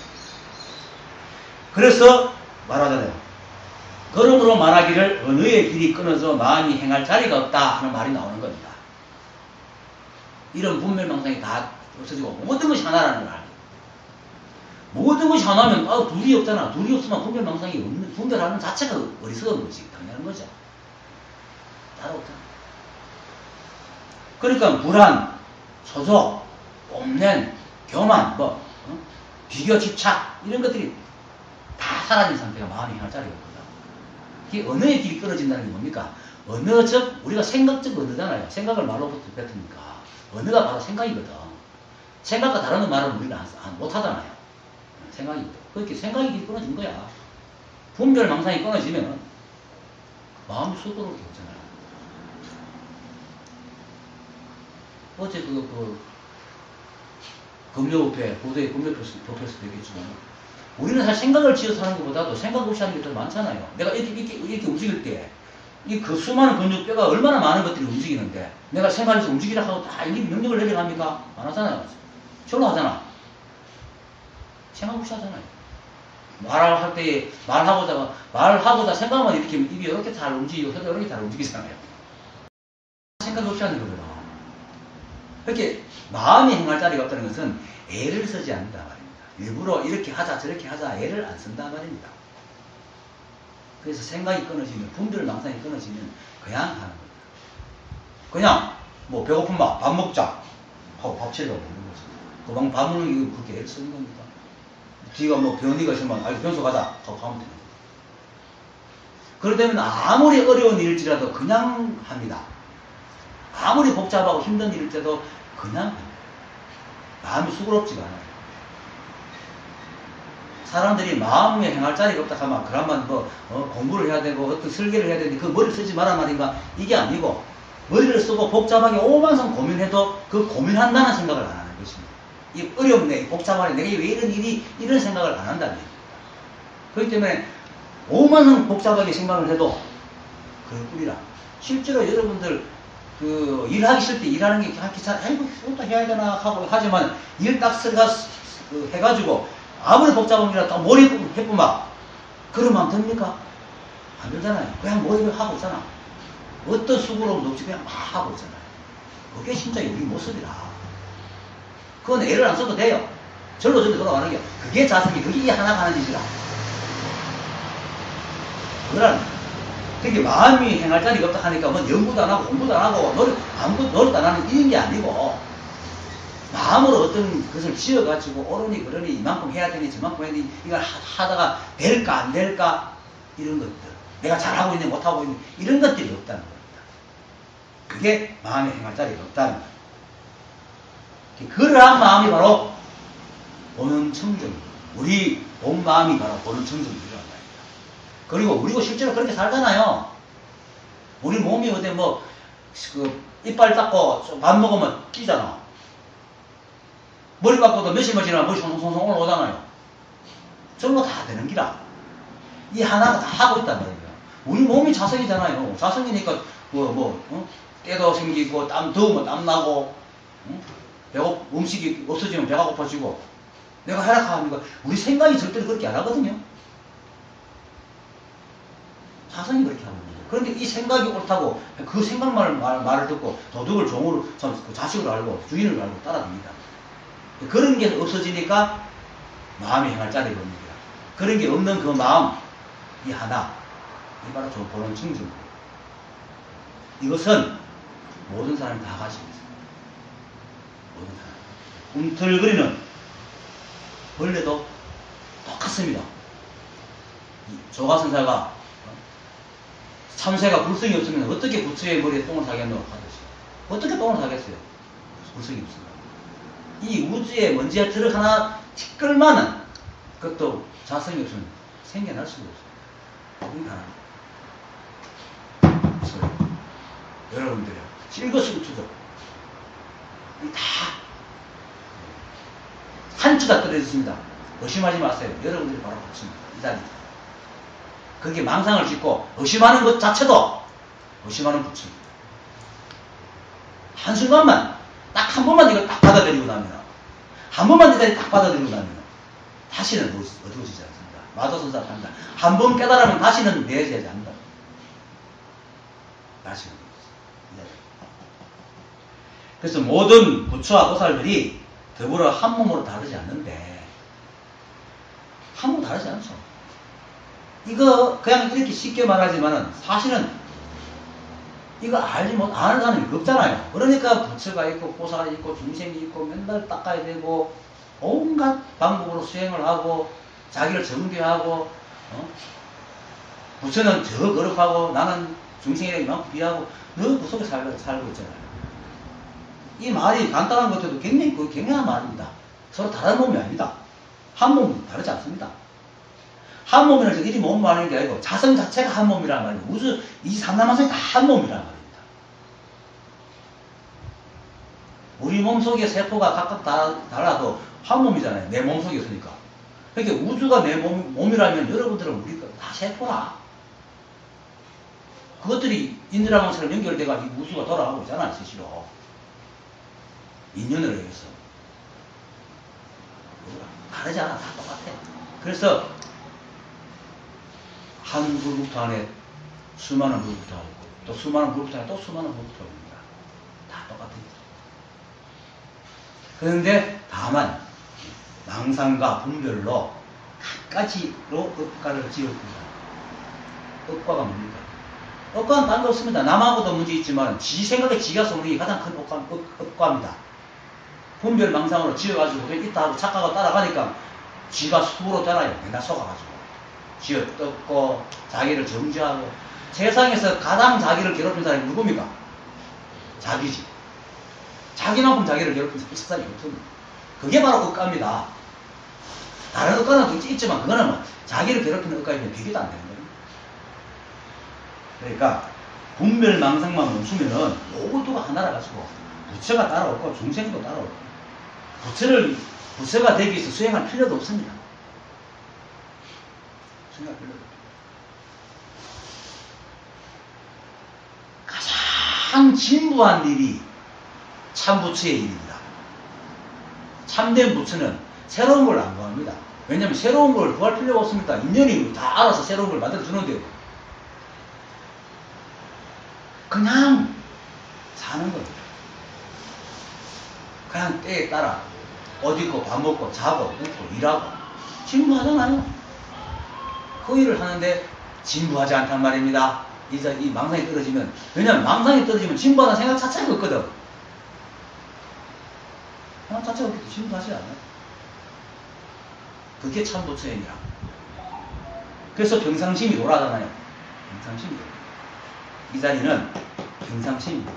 그래서 말하잖아요. 그러므로 말하기를 언어의 길이 끊어져 마음이 행할 자리가 없다 하는 말이 나오는 겁니다. 이런 분별망상이 다 없어지고 모든 것이 하나라는 걸 알아요. 모든 것이 하나면 둘이 없잖아. 둘이 없으면 분별망상이 없는, 분별하는 자체가 어리석은 거지. 당연한 거죠. 따로 없잖아. 그러니까 불안, 소조, 뽐낸, 교만, 비교, 집착 이런 것들이 다 사라진 상태가 마음이 행할 자리가 없거든. 이게 언어의 길이 끊어진다는 게 뭡니까? 언어적, 우리가 생각적 언어잖아요. 생각을 말로 뱉으니까. 언어가 바로 생각이거든. 생각과 다른 말은 우리는 못하잖아요. 생각이거든. 그렇게 생각이 길이 끊어진 거야. 분별망상이 끊어지면 마음이 수그럽게 없잖아요. 어제 금요법회, 고도의 금요법회에서 얘기했지만, 우리는 사실 생각을 지어서 하는 것보다도 생각 없이 하는 게 더 많잖아요. 내가 이렇게 움직일 때, 그 수많은 근육뼈가 얼마나 많은 것들이 움직이는데, 내가 생각해서 움직이라 하고 다 이 명령을 내려갑니까? 안 하잖아요. 절로 하잖아. 생각 없이 하잖아요. 말할 때, 말하고자 생각만 이렇게 입이 이렇게 잘 움직이고, 혀도 이렇게 잘 움직이잖아요. 생각 없이 하는 거거든. 그렇게 마음이 행할 자리가 없다는 것은 애를 쓰지 않는다 말입니다. 일부러 이렇게 하자 저렇게 하자 애를 안 쓴다 말입니다. 그래서 생각이 끊어지면, 분별망상이 끊어지면 그냥 하는 겁니다. 그냥 뭐 배고픈마 밥 먹자 하고 밥 치려고 먹는 거죠. 그방 밥 먹는 게 그렇게 애를 쓰는 겁니다. 뒤가 뭐 변이가 있으면 변소 가자 하고 가면 됩니다. 그러다면 아무리 어려운 일일지라도 그냥 합니다. 아무리 복잡하고 힘든 일일지라도 그냥 합니다. 마음이 수그럽지가 않아요. 사람들이 마음에 행할 자리가 없다 하면 그러면 뭐 공부를 해야 되고 어떤 설계를 해야 되는데 그 머리를 쓰지 마란 말인가? 이게 아니고 머리를 쓰고 복잡하게 오만성 고민해도 그 고민한다는 생각을 안 하는 것입니다. 이 어렵네, 복잡하네, 내가 왜 이런 일이 이런 생각을 안 한다는 얘기입니다. 그렇기 때문에 오만성 복잡하게 생각을 해도 그걸 뿌리라. 실제로 여러분들 그 일하기 싫을 때 일하는 게 귀찮아, 아이고 이것도 해야 되나 하고 하지만 일 딱 해가지고 아무리 복잡한 일이라 또 머리 해보마 그러면 됩니까? 안 되잖아요. 그냥 머리를 하고 있잖아. 어떤 수고로움도 없이 그냥 막 하고 있잖아요. 그게 진짜 우리 모습이라. 그건 애를 안 써도 돼요. 절로 돌아가는 게 그게 자석이 그게 하나가 하는 일이라. 그거는 그게 마음이 행할 자리가 없다 하니까 뭐 연구도 안 하고 공부도 안 하고 아무것도 노력도 안 하는 이런 게 아니고 마음으로 어떤 것을 지어가지고 옳으니 그러니 이만큼 해야 되니 저만큼 해야 되니 이걸 하다가 될까 안 될까 이런 것들 내가 잘하고 있는 못하고 있는 이런 것들이 없다는 겁니다. 그게 마음에 행할 자리가 없다는 겁니다. 그러한 마음이 바로 본원청정, 우리 본 마음이 바로 본원청정이라는 말입니다. 그리고 우리가 실제로 그렇게 살잖아요. 우리 몸이 어때 이빨 닦고 밥 먹으면 끼잖아. 머리 깎고도 몇십만 지나면 머리 송송송 올라오잖아요. 저런 거 다 되는 기라. 이 하나가 다 하고 있단 말이에요. 우리 몸이 자성이잖아요. 자성이니까 때도 생기고 땀 더우면 땀 나고 음식이 없어지면 배가 고파지고 내가 해라하니까 우리 생각이 절대로 그렇게 안 하거든요. 자성이 그렇게 하는 거예요. 그런데 이 생각이 옳다고 그 생각만을 듣고 도덕을 종으로 자식으로 알고 주인을 알고 따라갑니다. 그런 게 없어지니까 마음이 행할 자리가 없는 거야. 그런 게 없는 그 마음 이 하나 이 바로 저 본원청정. 이것은 모든 사람이 다 가지고 있습니다. 모든 사람. 꿈틀거리는 벌레도 똑같습니다. 조가선사가 참새가 불성이 없으면 어떻게 부처의 머리에 똥을 사겠노 하듯이 어떻게 똥을 사겠어요? 불성이 없습니다. 이 우주에 먼지가 들어 하나 티끌만은 그것도 자성이 없으면 생겨날 수가 없어요. 이게 하나입니다. 그래서 여러분들이 실거수부투죠. 다 한치가 떨어졌습니다. 의심하지 마세요. 여러분들이 바로 붙습니다. 이 자리. 그게 망상을 짓고 의심하는 것 자체도 의심하는 부처입니다. 한순간만 딱 한 번만 이걸 딱 받아들이고 나면 한 번만 이 자리 딱 받아들이고 나면 다시는 어두워지지 않습니다. 마도선사 판다. 한 번 깨달으면 다시는 내야지 않는다. 다시는. 그래서 모든 부처와 보살들이 더불어 한 몸으로 다르지 않는데 한 몸 다르지 않죠. 이거 그냥 이렇게 쉽게 말하지만은 사실은 이거 알지 못 아는 사람이 없잖아요. 그러니까 부처가 있고 보살이 있고 중생이 있고 맨날 닦아야 되고 온갖 방법으로 수행을 하고 자기를 정죄하고 부처는 저 거룩하고 나는 중생에게 이만큼 비하고 너 그 속에 살고 있잖아요. 이 말이 간단한 것도 굉장히 굉장한 말입니다. 서로 다른 몸이 아닙니다. 한 몸은 다르지 않습니다. 한 몸이라는 것은 이리 몸 말하는 게 아니고 자성 자체가 한 몸이란 말이에요. 우주 이 삼남하성이 다 한 몸이란 말입니다. 우리 몸 속의 세포가 각각 달라도 한 몸이잖아요. 내 몸 속에 있으니까. 그러니까 우주가 내 몸이라면 여러분들은 우리가 다 세포라. 그것들이 인드라망처럼 연결돼가지고 우주가 돌아가고 있잖아요. 스스로. 인연을 위해서. 다르지 않아. 다 똑같아. 그래서 한 불국토 안에 수많은 불국토가 있고 또 수많은 불국토 안에 또 수많은 불국토가 있습니다. 다 똑같습니다. 그런데 다만 망상과 분별로 각가지로 업과를 지었습니다. 업과가 뭡니까? 업과는 딴 거 없습니다. 남하고도 문제 있지만 지 생각에 지가 속는 게 가장 큰 업과입니다. 분별 망상으로 지어가지고 있다 하고 착각하고 따라가니까 지가 수로 되나요? 맨날 속아가지고 지어 뜯고 자기를 정죄하고 세상에서 가장 자기를 괴롭힌 사람이 누굽니까? 자기지. 자기만큼 자기를 괴롭힌 사람이 세상에 없습니다. 그게 바로 업과입니다. 다른 억가는 있지만 그거는 뭐 자기를 괴롭히는 억가이면 비교도 안 되는 거예요. 그러니까 분별망상만 멈추면은 모두가 하나라 가지고 부처가 따라오고 중생도 따라오고 부처가 되기 위해서 수행할 필요도 없습니다. 수행할 필요도 없습니다. 가장 진부한 일이 참부처의 일입니다. 참된 부처는 새로운 걸 안 구합니다. 왜냐하면 새로운 걸 구할 필요가 없습니다. 인연이 다 알아서 새로운 걸 만들어 주는데요. 그냥 사는 거예요. 그냥 때에 따라 옷 입고 밥 먹고 자고 먹고 일하고 진부하잖아요. 그 일을 하는데 진부하지 않단 말입니다. 이 망상이 떨어지면, 왜냐하면 망상이 떨어지면 진부하다는 생각 자체가 없거든. 생각 자체가 없기 때문에 진부하지 않아요. 그게 참부처행이라. 그래서 평상심이 돌아가잖아요. 평상심이 돌아. 이 자리는 평상심입니다.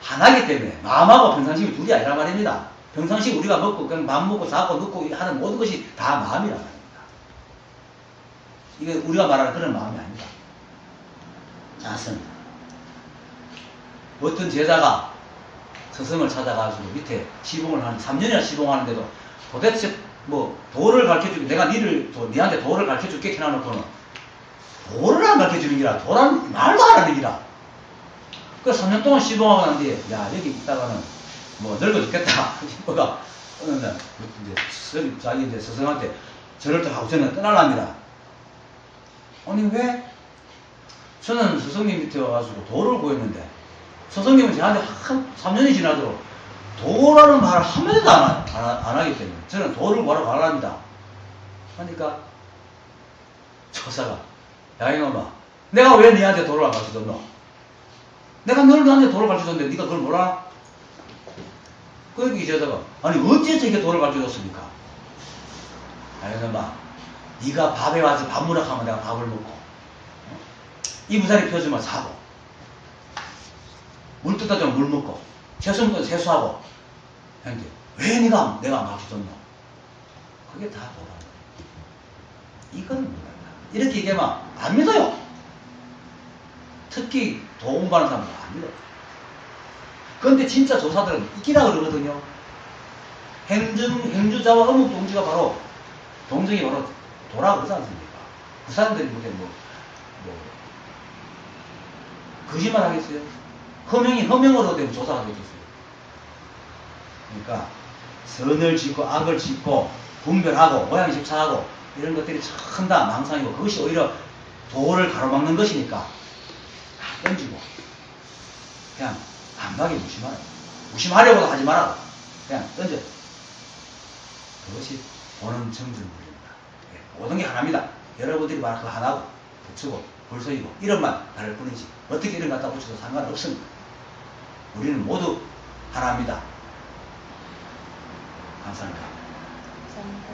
하나이기 때문에 마음하고 평상심이 둘이 아니란 말입니다. 평상시 우리가 먹고 그냥 밥 먹고 자고 눕고 하는 모든 것이 다 마음이란 말입니다. 이게 우리가 말하는 그런 마음이 아닙니다. 자습니다. 어떤 제자가 스승을 찾아가지고 밑에 시봉을 하는 3년이나 시봉하는데도 도대체 뭐 도를 가르쳐주기, 내가 니한테 도를 가르쳐줄게 해놔놓고는 도를 안 가르쳐주는 기라, 도란 말도 안 하는 기라. 그 3년 동안 시봉하고 난 뒤에, 야, 여기 있다가는 뭐 늙어 죽겠다. 뭐가 어느 날 자기 이제 스승한테 절을 또 하고 저는 떠날랍니다. 아니 왜? 저는 스승님 밑에 와가지고 도를 구했는데 스승님은 저한테 한 3년이 지나도록 도라는 말을 한마디도 안 하기 때문에 저는 도를 구하러 가랍니다. 하니까 조사가, 야 이놈아, 내가 왜 니한테 도를 안 가르쳐줬노? 내가 너한테 도를 가르쳐줬는데 네가 그걸 몰라? 그 얘기 제자가, 아니 어째 저게 도를 가르쳐줬습니까? 야 이놈아, 네가 밥에 와서 밥 먹으라 하면 내가 밥을 먹고 이부자리 펴주면 사고 물 뜯다 주면 물 먹고 세수 먹으면 세수하고 했는데 왜 내가 안 가르쳐줬노? 그게 다 도라는 거예요. 이건 뭐야? 이렇게 얘기하면 안 믿어요. 특히 도 공부하는 사람들은 안 믿어요. 그런데 진짜 조사들은 있기라 그러거든요. 행주자와 어묵동지가 바로 동정이 바로 도라고 그러지 않습니까? 그 사람들이 뭐 거짓말 하겠어요? 허명으로 되면 조사가 되겠어요? 그러니까 선을 짓고 악을 짓고 분별하고 모양집착하고 이런 것들이 참 다 망상이고 그것이 오히려 도를 가로막는 것이니까 던지고 그냥 안하게 무심하라. 무심하려고도 하지 마라. 그냥 던져. 그것이 보는 정준물입니다. 모든 게 하나입니다. 여러분들이 말한 그 하나고 부처고 불소이고 이름만 다를 뿐이지 어떻게 이름 갖다 붙여도 상관없습니다. 우리는 모두 하나입니다. 감사합니다. 감사합니다.